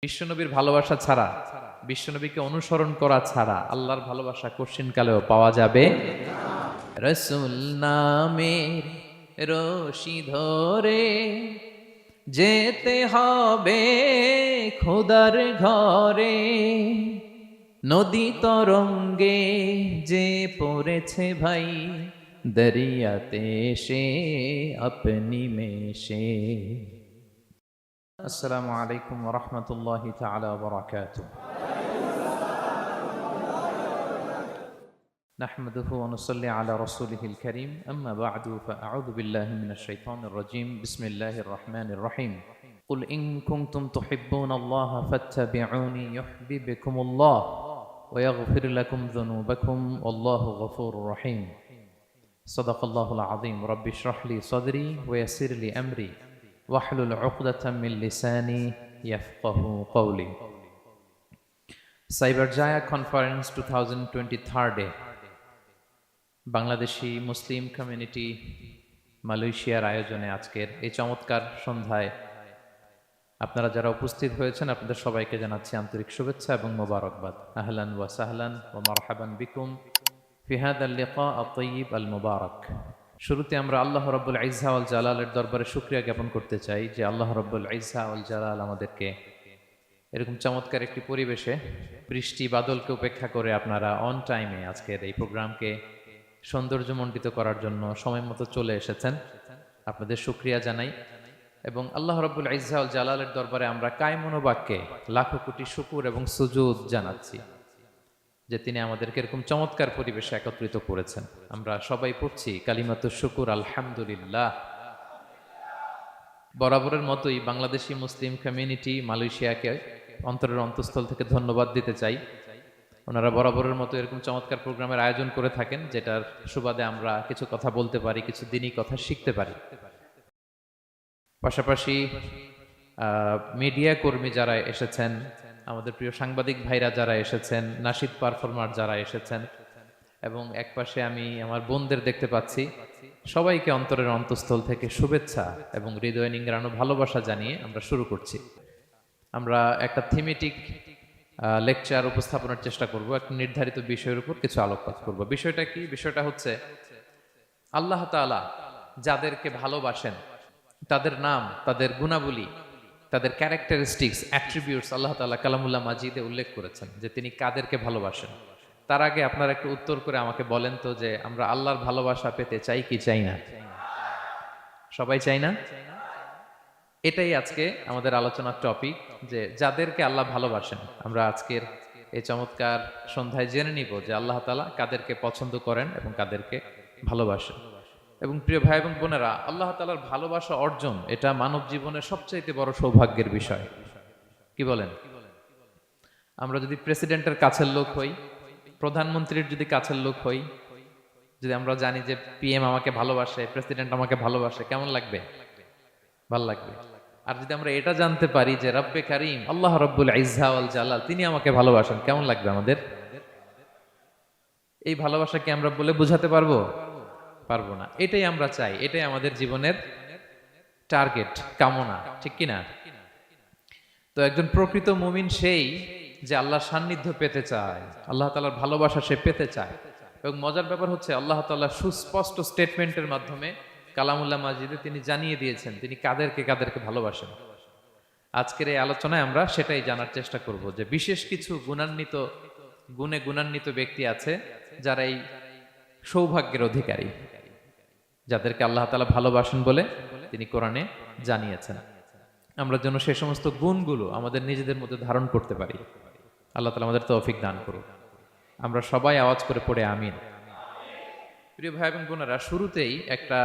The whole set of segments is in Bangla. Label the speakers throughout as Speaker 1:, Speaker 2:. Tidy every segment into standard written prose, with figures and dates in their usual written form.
Speaker 1: বিশ্বনবীর ভালোবাসা ছাড়া, বিশ্বনবীকে অনুসরণ করা ছাড়া আল্লাহর ভালোবাসা কঠিন কালেও পাওয়া যাবে। রসুল নামের রশি ধরে যেতে হবে খোদার ঘরে, নদী তরঙ্গে যে পড়েছে ভাই দরিয়াতে সে আপনি মেশে। আসসালামু আলাইকুম ওয়া রাহমাতুল্লাহি তাআলা ওয়া বারাকাতুহু। নাহমাদুহু ওয়া নুসাল্লি আলা রাসূলিহিল কারীম, আম্মা বা'দু, ফাআউযু বিল্লাহি মিনাশ শাইতানির রাজীম। বিসমিল্লাহির রহমানির রহিম। কুল ইন কুনতুম তুহিব্বুনাল্লাহা ফাত্তাবিউনি ইউহিব্বুকুমুল্লাহ ওয়া ইয়াগফির লাকুম যুনুবাকুম ওয়াল্লাহু গফুরুর রহিম। সাদাকাল্লাহুল আযীম। রাব্বি ইশরাহ লি সাদরি ওয়া ইয়াসসির লি আমরি ওয়াহলুল উকদাতাম মিন লিসানি ইয়াফকাহু কওলি। সাইবারজায়া কনফারেন্স 2023 বাংলাদেশি মুসলিম কমিউনিটি মালয়েশিয়ার আয়োজনে আজকের এই চমৎকার সন্ধ্যায় আপনারা যারা উপস্থিত হয়েছেন আপনাদের সবাইকে জানাচ্ছি আন্তরিক শুভেচ্ছা এবং মোবারকবাদ। আহলান ওয়া সাহলান ওয়া মারহাবান বিকুম ফি হাদাল লিকা আত-তাইয়িব আল মুবারক। শুরুতে আমরা আল্লাহ রাব্বুল ইজ্জা ওয়াল জালালের দরবারে শুকরিয়া জ্ঞাপন করতে চাই যে আল্লাহ রাব্বুল ইজ্জা ওয়াল জালাল আমাদেরকে এরকম চমৎকার একটি পরিবেশে বৃষ্টি বাদলকে উপেক্ষা করে আপনারা অন টাইমে আজকের এই প্রোগ্রামকে সৌন্দর্যমণ্ডিত করার জন্য সময় মতো চলে এসেছেন। আপনাদের শুকরিয়া জানাই এবং আল্লাহ রাব্বুল ইজ্জা ওয়াল জালালের দরবারে আমরা কায় মনোবাক্যে লাখো কোটি শুকুর এবং সুজুদ জানাচ্ছি যে তিনি আমাদেরকে এরকম চমৎকার পরিবেশে একত্রিত করেছেন। আমরা সবাই পড়ছি কালিমাতুশ শুকুর আলহামদুলিল্লাহ। বরাবরের মতোই বাংলাদেশি মুসলিম কমিউনিটি মালয়েশিয়াকে অন্তরের অন্তঃস্থল থেকে ধন্যবাদ দিতে চাই। ওনারা বরাবরের মতো এরকম চমৎকার প্রোগ্রামের আয়োজন করে থাকেন, যেটার সুবাদে আমরা কিছু কথা বলতে পারি, কিছু দিনই কথা শিখতে পারি। পাশাপাশি মিডিয়া কর্মী যারা এসেছেন, আমাদের প্রিয় সাংবাদিক ভাইরা যারা এসেছেন, নাশিদ পারফর্মার যারা এসেছেন এবং একপাশে আমি আমার বোনদের দেখতে পাচ্ছি, সবাইকে অন্তরের অন্তঃস্থল থেকে শুভেচ্ছা এবং হৃদয় নিংড়ানো ভালোবাসা জানিয়ে আমরা শুরু করছি। আমরা একটা থিমেটিক লেকচার উপস্থাপনের চেষ্টা করব, একটা নির্ধারিত বিষয়ের উপর কিছু আলোকপাত করব। বিষয়টা কি? বিষয়টা হচ্ছে আল্লাহ তাআলা যাদেরকে ভালোবাসেন তাদের নাম, তাদের গুণাবলী, তাদের ক্যারেক্টারিস্টিক্স, অ্যাট্রিবিউটস আল্লাহ তাআলা কালামুল্লাহ মাজিদে উল্লেখ করেছেন যে তিনি কাদেরকে ভালোবাসেন। তার আগে আপনারা একটু উত্তর করে আমাকে বলেন তো যে আমরা আল্লাহর ভালোবাসা পেতে চাই কি চাই না? সবাই চাই না? এটাই আজকে আমাদের আলোচনার টপিক, যে যাদেরকে আল্লাহ ভালোবাসেন। আমরা আজকের এই চমৎকার সন্ধ্যায় জেনে নিব যে আল্লাহ তাআলা কাদেরকে পছন্দ করেন এবং কাদেরকে ভালোবাসেন। এবং প্রিয় ভাই এবং বোনেরা, আল্লাহ তাআলার ভালোবাসা অর্জন এটা মানব জীবনের সবচাইতে বড় সৌভাগ্যের বিষয়। কি বলেন? আমরা যদি প্রেসিডেন্টের কাছের লোক হই, প্রধানমন্ত্রীর যদি কাছের লোক হই, যদি আমরা জানি যে পিএম আমাকে ভালোবাসে, প্রেসিডেন্ট আমাকে ভালোবাসে, কেমন লাগবে? ভাল লাগবে। আর যদি আমরা এটা জানতে পারি যে রব্বে কারীম আল্লাহ রাব্বুল ইজ্জা ওয়াল জালাল তিনি আমাকে ভালোবাসেন, কেমন লাগবে আমাদের? এই ভালোবাসাকে আমরা বলে বোঝাতে পারবো? পারবো না। এটাই আমরা চাই, এটাই আমাদের জীবনের টার্গেট, কামনা, ঠিক কিনা? তো একজন প্রকৃত মুমিন সেই যে আল্লাহর সান্নিধ্য পেতে চায়, আল্লাহ তাআলার ভালোবাসা সে পেতে চায়। এবং মজার ব্যাপার হচ্ছে আল্লাহ তাআলা সুস্পষ্ট স্টেটমেন্টের মাধ্যমে কালামুল্লাহ মাজিদে তিনি জানিয়ে দিয়েছেন তিনি কাদেরকে কাদেরকে ভালোবাসেন। আজকের এই আলোচনায় আমরা সেটাই জানার চেষ্টা করব যে বিশেষ কিছু গুণে গুণান্বিত ব্যক্তি আছে যারা এই সৌভাগ্যের অধিকারী, যাদেরকে আল্লাহ তাআলা ভালোবাসেন বলে তিনি কোরআনে জানিয়েছেন। আমরা যেন সেই সমস্ত গুণগুলো আমাদের নিজেদের মধ্যে ধারণ করতে পারি। আল্লাহ তাআলা আমাদের তৌফিক দান করুন। আমরা সবাই আওয়াজ করে পড়ে আমিন। প্রিয় ভাই এবং বোনেরা, শুরুতেই একটা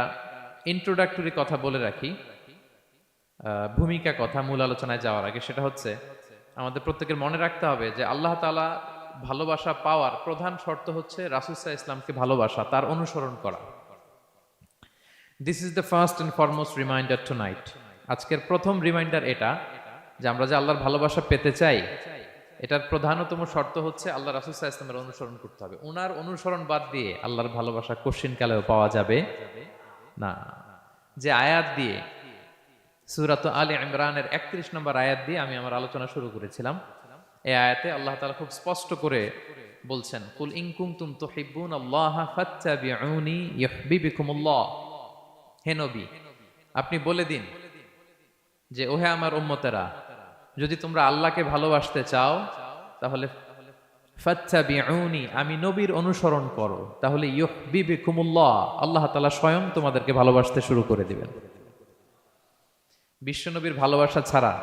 Speaker 1: ইন্ট্রোডাক্টরি কথা বলে রাখি, ভূমিকা কথা মূল আলোচনায় যাওয়ার আগে। সেটা হচ্ছে আমাদের প্রত্যেকের মনে রাখতে হবে যে আল্লাহ তাআলা ভালোবাসা পাওয়ার প্রধান শর্ত হচ্ছে রাসূল সাল্লাল্লাহু আলাইহি ওয়াসাল্লামকে ভালোবাসা, তার অনুসরণ করা। This is the first and foremost reminder tonight. আজকের প্রথম রিমাইন্ডার এটা যে আমরা যে আল্লাহর ভালোবাসা পেতে চাই, এটার প্রধানতম শর্ত হচ্ছে আল্লাহ রাসূল সাল্লাল্লাহু আলাইহি ওয়াসাল্লামের অনুসরণ করতে হবে। ওনার অনুসরণ বাদ দিয়ে আল্লাহর ভালোবাসা কঠিন কালেও পাওয়া যাবে না। যে আয়াত দিয়ে সূরাত আলে ইমরানের 31 নম্বর আয়াত দিয়ে আমি আমার আলোচনা শুরু করেছিলাম। এই আয়াতে আল্লাহ তাআলা খুব স্পষ্ট করে বলছেন, কুল ইন কুনতুম তুহিব্বুনাল্লাহা ফাত্তাবিউনি ইউহিব্বুকুমুল্লাহ। হে নবী, আপনি বলে দিন যে ওহে আমার উম্মতেরা, যদি তোমরা আল্লাহকে ভালোবাসতে চাও তাহলে ফাত্তাবিউনি, আমি নবীর অনুসরণ করো, তাহলে ইউহিব্বুকুমুল্লাহ, আল্লাহ তাআলা স্বয়ং তোমাদেরকে ভালোবাসতে শুরু করে দিবেন। বিশ্বনবীর ভালোবাসা ছাড়া,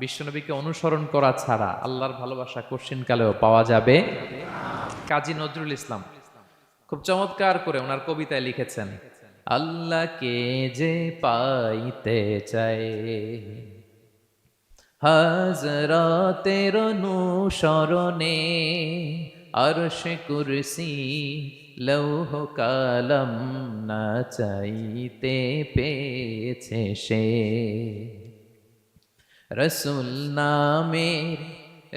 Speaker 1: বিশ্বনবীকে অনুসরণ করা ছাড়া আল্লাহর ভালোবাসা কঠিনকালেও পাওয়া যাবে। কাজী নজরুল ইসলাম খুব চমৎকার করে ওনার কবিতায় লিখেছেন, আল্লাহকে যে পাইতে চায় হাজরাতের অনুসরণে, আরশ কুরসি লৌহ কালাম না চাইতে পেয়েছে সে। রসুল নামের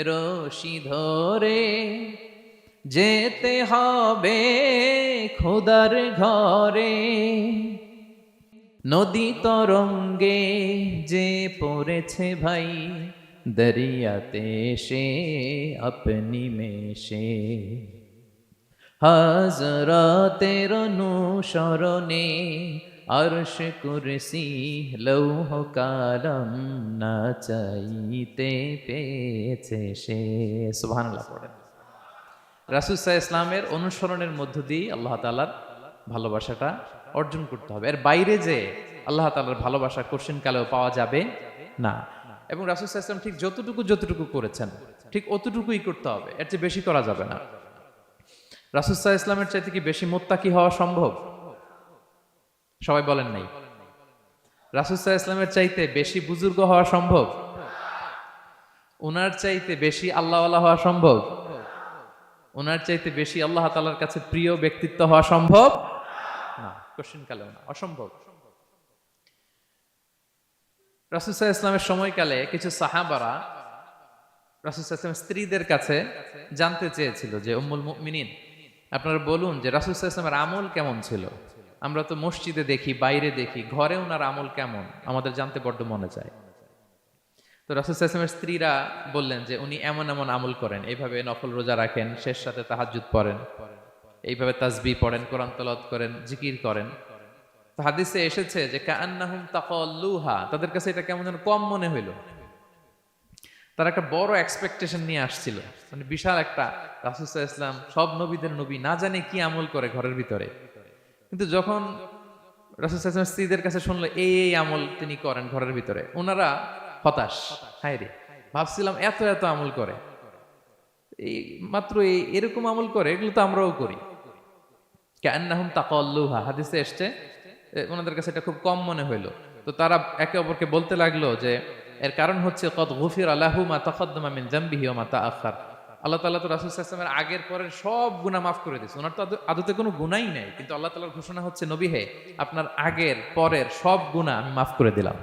Speaker 1: রশি ধরে যেতে হবে খোদার ঘরে, নদী তরঙ্গে যে পড়েছে ভাই দরিয়াতে সে আপনি মেশে। হাজরাতের অনুসরণে আরশ কুরসি লৌহ কালাম না চাইতে পেয়েছে সে। সুবহানাল্লাহ পড়েন। রাসূল সাল্লাল্লাহু আলাইহি ইসলামের অনুসরণের মধ্য দিয়ে আল্লাহ তাআলার ভালোবাসাটা অর্জন করতে হবে। এর বাইরে যে আল্লাহ তাআলার ভালোবাসা কঠিনকালেও পাওয়া যাবে না। এবং রাসূল সাল্লাল্লাহু আলাইহি ওয়াসাল্লাম ঠিক যতটুকু করেছেন ঠিক অতটুকুই করতে হবে, এর চেয়ে বেশি করা যাবে না। রাসূল সাল্লাল্লাহু আলাইহি ইসলামের চাইতে কি বেশি মুত্তাকি হওয়া সম্ভব? সবাই বলেন নাই। রাসূল সাল্লাল্লাহু আলাইহি ইসলামের চাইতে বেশি বুজুর্গ হওয়া সম্ভব? ওনার চাইতে বেশি আল্লাহওয়ালা হওয়া সম্ভব? ওনার চাইতে বেশি আল্লাহ তাআলার কাছে প্রিয় ব্যক্তিত্ব হওয়া সম্ভব না, কঠিনকালেও না, অসম্ভব। রাসূল সাল্লাল্লাহু আলাইহি ইসলামের সময়কালে কিছু সাহাবারা রাসূল সাল্লাল্লাহু আলাইহি ইসলামের স্ত্রীদের কাছে জানতে চেয়েছিল যে উম্মুল মুমিনিন, আপনারা বলুন যে রাসূল সাল্লাল্লাহু আলাইহি ইসলামের আমল কেমন ছিল? আমরা তো মসজিদে দেখি, বাইরে দেখি, ঘরে ওনার আমল কেমন আমাদের জানতে বড্ড মনে চায়। তো রাসূল সাল্লাল্লাহু আলাইহি ওয়াসাল্লামের স্ত্রীরা বললেন যে উনি এমন এমন আমল করেন, এইভাবে নফল রোজা রাখেন, শেষ রাতে তাহাজ্জুদ পড়েন, এইভাবে তাসবিহ পড়েন, কোরআন তেলাওয়াত করেন, জিকির করেন। তো হাদিসে এসেছে যে কাআন্নাহুম তাকাল্লুহা, তাদের কাছে এটা কেমন যেন কম মনে হইল। তারা একটা বড় এক্সপেকটেশন নিয়ে আসছিল, মানে বিশাল একটা, রাসূল সাল্লাল্লাহু আলাইহি ওয়াসাল্লাম সব নবীদের নবী, না জানে কি আমল করে ঘরের ভিতরে। কিন্তু যখন রাসূল সাল্লাল্লাহু আলাইহি ওয়াসাল্লাম স্ত্রীদের কাছে শুনলো এই আমল তিনি করেন ঘরের ভিতরে, ওনারা হতাশ। হায় রে, ভাবছিলাম এত এত আমল করে, এই মাত্র এরকম আমল করে, এগুলো তো আমরাও করি। কাআন্নাহুম তাকাল্লুহা, হাদিসে এসেছে ওনাদের কাছে এটা খুব কম মনে হইলো। তো তারা একে অপরকে বলতে লাগলো যে এর কারণ হচ্ছে কদ গুফিরা লাহু মা তাকাদ্দামা মিন যামবিহি ওয়া মা তাআখার। আল্লাহ তাআলা তো রাসূল সাল্লাল্লাহু আলাইহি ওয়াসাল্লামের আগের পরের সব গুনাহ মাফ করে দিয়েছে। ওনার তো আদতে কোনো গুনাহই নাই, কিন্তু আল্লাহ তাআলার ঘোষণা হচ্ছে নবী হে, আপনার আগের পরের সব গুনাহ আমি মাফ করে দিলাম।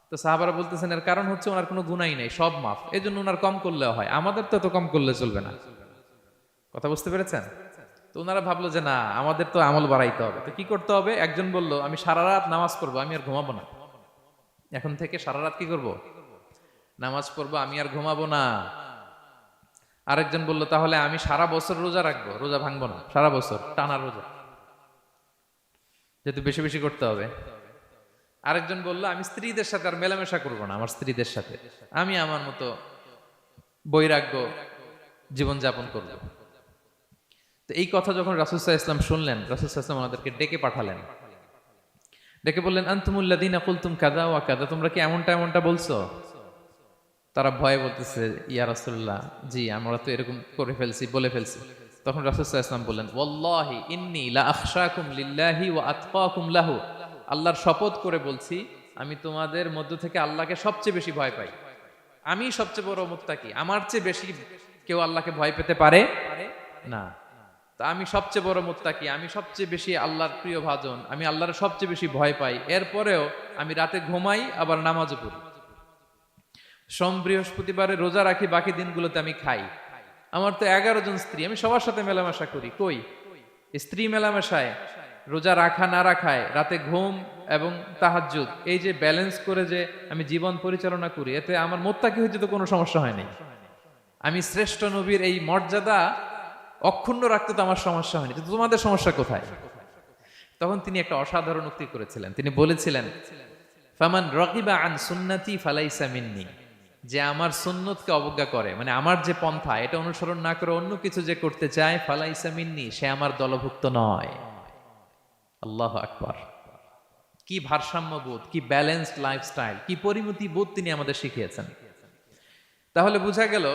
Speaker 1: তো সাহাবারা বলতেছেন এর কারণ হচ্ছে ওনার কোনো গুনাহই নাই, সব মাফ, এজন্য ওনার কম করলেও হয়, আমাদের তো এত কম করলে চলবে না। কথা বুঝতে পেরেছেন? তো ওনারা ভাবলো যে না, আমাদের তো আমল বাড়াইতে হবে। তো কি করতে হবে? একজন বলল আমি সারা রাত নামাজ পড়বো, আমি আর ঘুমাবো না। এখন থেকে সারা রাত কি করব? নামাজ পড়বো, আমি আর ঘুমাবো না। আরেকজন বলল তাহলে আমি সারা বছর রোজা রাখবো, রোজা ভাঙবো না, সারা বছর টানা রোজা, যেহেতু বেশি বেশি করতে হবে। আরেকজন বলল আমি স্ত্রীদের সাথে আর মেলামেশা করবো না, আমার স্ত্রীদের সাথে আমি আমার মতো বৈরাগ্য জীবনযাপন করব। তো এই কথা যখন রাসূল সাল্লাল্লাহু আলাইহি ওয়াসাল্লাম শুনলেন, রাসূল সাল্লাল্লাহু আলাইহি ওয়াসাল্লাম ওনাদেরকে ডেকে পাঠালেন, ডেকে বললেন আনতুমুল্লাযীনা কুলতুম কাযা ওয়া কাযা, তোমরা কি এমনটা এমনটা বলছো? তারা ভয়ে বলতেছে ইয়া রাসূলুল্লাহ, জি আমরা তো এরকম করে ফেলছি, বলে ফেলছি। তখন রাসূল সাল্লাল্লাহু আলাইহি ওয়াসাল্লাম বললেন ওয়াল্লাহি ইন্নী লা আখশাকুম লিল্লাহি ওয়া আতকাকুম লাহু, আল্লাহর শপথ করে বলছি আমি তোমাদের মধ্য থেকে আল্লাহকে সবচেয়ে বেশি ভয় পাই, আমি সবচেয়ে বড় মুত্তাকি, আমার চেয়ে বেশি কেউ আল্লাহকে ভয় পেতে পারে না। তা আমি সবচেয়ে বড় মুত্তাকি, আমি সবচেয়ে বেশি আল্লাহর প্রিয় ভাজন, আমি আল্লাহর সবচেয়ে বেশি ভয় পাই, এরপরেও আমি রাতে ঘুমাই আবার নামাজও পড়ি, সোম বৃহস্পতিবারে রোজা রাখি, বাকি দিনগুলোতে আমি খাই। আমার তো 11 জন স্ত্রী, আমি সবার সাথে মেলামেশা করি, কই স্ত্রী মেলামেশায় রোজা রাখা না রাখায়, রাতে ঘুম এবং তাহাজ্জুদ, এই যে ব্যালেন্স করে যে আমি জীবন পরিচালনা করি, এতে আমার মোত্তাকি হইতে তো কোনো সমস্যা হয়নি। আমি শ্রেষ্ঠ নবীর এই মর্যাদা অক্ষুণ্ণ রাখতে তো আমার সমস্যা হয়নি, কিন্তু তোমাদের সমস্যা কোথায়? তখন তিনি একটা অসাধারণ উক্তি করেছিলেন। তিনি বলেছিলেন, ফামান রাগিবা আন সুন্নতি ফালাইসা মিন্নি, যে আমার সুন্নতকে অবজ্ঞা করে, মানে আমার যে পন্থা এটা অনুসরণ না করে অন্য কিছু যে করতে চায়, ফালাইসা মিন্নি, সে আমার দলভুক্ত নয়। আল্লাহু আকবার! কি ভারসাম্যবোধ, কি ব্যালেন্সড লাইফস্টাইল, কি পরিমিতি বোধ তিনি আমাদের শিখিয়েছেন। তাহলে বোঝা গেল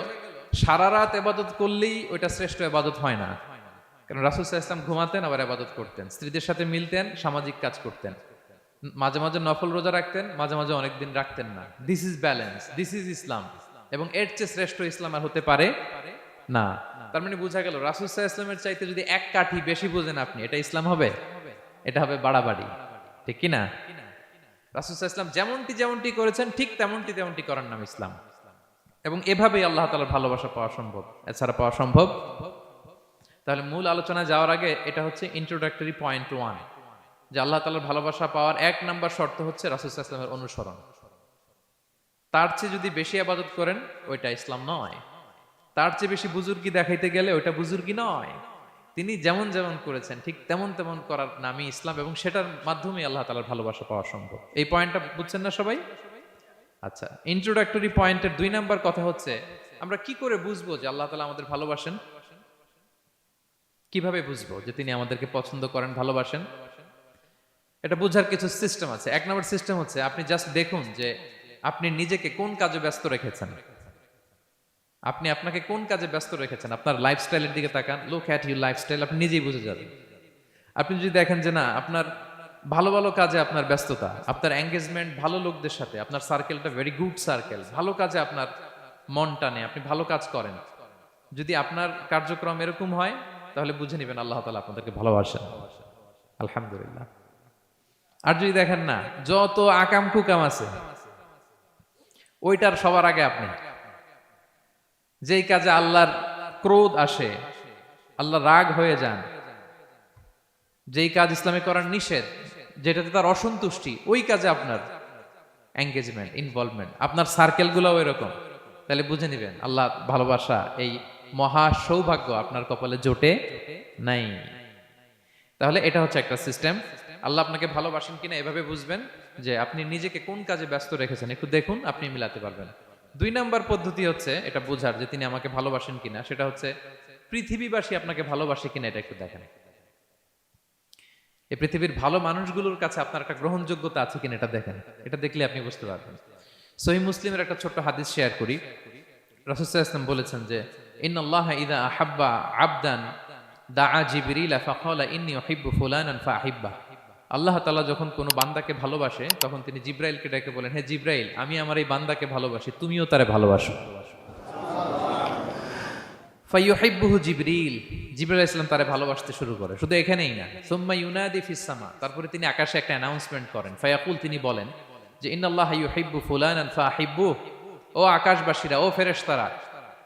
Speaker 1: সারা রাত ইবাদত করলেই ওইটা শ্রেষ্ঠ ইবাদত হয় না। কারণ রাসূল সাল্লাল্লাহু আলাইহি ওয়াসাল্লাম ঘুমাতেন, আবার ইবাদত করতেন, স্ত্রীদের সাথে মিলতেন, সামাজিক কাজ করতেন, মাঝে মাঝে নফল রোজা রাখতেন, মাঝে মাঝে অনেকদিন রাখতেন না। This is balance, this is Islam. এবং এর চেয়ে শ্রেষ্ঠ ইসলাম আর হতে পারে না। তার মানে বোঝা গেল রাসূল সাল্লাল্লাহু আলাইহি ওয়াসাল্লামের চাইতে যদি এক কাঠি বেশি বোঝেন আপনি, এটা ইসলাম হবে? এটা হবে বাড়াবাড়ি, ঠিক কি না? রাসূল সাল্লাল্লাহু আলাইহি ওয়াসাল্লাম যেমনটি করেছেন ঠিক তেমনটি করার নাম ইসলাম। এবং এভাবেই আল্লাহ তাআলার ভালোবাসা পাওয়া সম্ভব, এছাড়া পাওয়া সম্ভব। তাহলে মূল আলোচনায় যাওয়ার আগে এটা হচ্ছে ইন্ট্রোডাক্টরি পয়েন্ট 1, যে আল্লাহ তাআলার ভালোবাসা পাওয়ার 1 নাম্বার শর্ত হচ্ছে রাসূল সাল্লাল্লাহু আলাইহি ওয়াসাল্লামের অনুসরণ। তার চেয়ে যদি বেশি ইবাদত করেন ওইটা ইসলাম নয়। তার চেয়ে বেশি বুজুর্গি দেখাইতে গেলে ওইটা বুজুর্গি নয়। তিনি যেমন যেমন করেছেন ঠিক তেমন তেমন করার নামই ইসলাম, এবং সেটার মাধ্যমে আল্লাহ তাআলার ভালোবাসা পাওয়া সম্ভব। এই পয়েন্টটা বুঝছেন না সবাই? আচ্ছা, ইন্ট্রোডাক্টরি পয়েন্টের 2 নাম্বার কথা হচ্ছে, আমরা কি করে বুঝবো যে আল্লাহ তাআলা আমাদের ভালোবাসেন? কিভাবে বুঝবো যে তিনি আমাদেরকে পছন্দ করেন, ভালোবাসেন? এটা বোঝার কিছু সিস্টেম আছে। 1 নাম্বার সিস্টেম হচ্ছে, আপনি জাস্ট দেখুন যে আপনি নিজেকে কোন কাজে ব্যস্ত রেখেছেন। আপনি আপনাকে কোন কাজে ব্যস্ত রেখেছেন, আপনার লাইফস্টাইলের দিকে তাকান, লুক অ্যাট ইউর লাইফস্টাইল, আপনি নিজেই বুঝে যাবেন। আপনি যদি দেখেন যে না, আপনার ভালো ভালো কাজে আপনার ব্যস্ততা, আপনার এঙ্গেজমেন্ট ভালো লোকদের সাথে, আপনার সার্কেলটা ভেরি গুড সার্কেল, ভালো কাজে আপনার মন টানে, আপনি ভালো কাজ করেন, যদি আপনার কার্যক্রম এরকম হয়, তাহলে বুঝে নেবেন আল্লাহ তাআলা আপনাদেরকে ভালোবাসেন। আলহামদুলিল্লাহ। আর যদি দেখেন না, যত আকাম কুকাম আছে ওইটার সবার আগে আপনি, যেই কাজে আল্লাহর ক্রোধ আসে, আল্লাহ রাগ হয়ে যান, যেই কাজ ইসলামে করার নিষেধ, যেটাতে তার অসন্তুষ্টি, ওই কাজে আপনার এঙ্গেজমেন্ট, ইনভলভমেন্ট, আপনার সার্কেলগুলোও এরকম, তাহলে বুঝে নেবেন আল্লাহ ভালোবাসা, এই মহা সৌভাগ্য আপনার কপালে জোটে নাই। তাহলে এটা হচ্ছে একটা সিস্টেম। আল্লাহ আপনাকে ভালোবাসেন কিনা এভাবে বুঝবেন যে আপনি নিজেকে কোন কাজে ব্যস্ত রেখেছেন, একটু দেখুন, আপনি মিলাতে পারবেন। 2 নাম্বার পদ্ধতি হচ্ছে এটা বোঝার যে তিনি আমাকে ভালোবাসেন কিনা, সেটা হচ্ছে পৃথিবীবাসী আপনাকে ভালোবাসে কিনা এটা একটু দেখেন। এই পৃথিবীর ভালো মানুষগুলোর কাছে আপনার একটা গ্রহণযোগ্যতা আছে কিনা এটা দেখেন। এটা দেখলে আপনি বুঝতে পারবেন। সহিহ মুসলিমের একটা ছোট্ট হাদিস শেয়ার করি। রাসূল সাল্লাল্লাহু আলাইহি ওয়াসাল্লাম বলেছেন যে ইন্নাল্লাহা ইযা আহাব্বা আবদান দাআ জিবরিল ফাকালা ইন্নী উহিব্বু ফুলানান ফাআহিব্বা। আল্লাহ তাআলা যখন কোনো বান্দাকে ভালোবাসে তখন তিনি জিবরাইলকে ডেকে বলেন, হে জিবরাইল, আমি আমার এই বান্দাকে ভালোবাসি, তুমিও তারে ভালোবাসো। ফায়ুহিব্বুহু জিবরিল, জিবরাইল আলাইহিস সালাম তারে ভালোবাসতে শুরু করে। শুধু এখানেই না, সুম্মা ইউনাদি ফিস সামা, তারপরে তিনি আকাশে একটা অ্যানাউন্সমেন্ট করেন। ফায়াকুল, তিনি বলেন যে ইন্নাল্লাহা ইউহিব্বু ফুলানান ফাআহিব্বু, ও আকাশবাসীরা, ও ফেরেশতারা,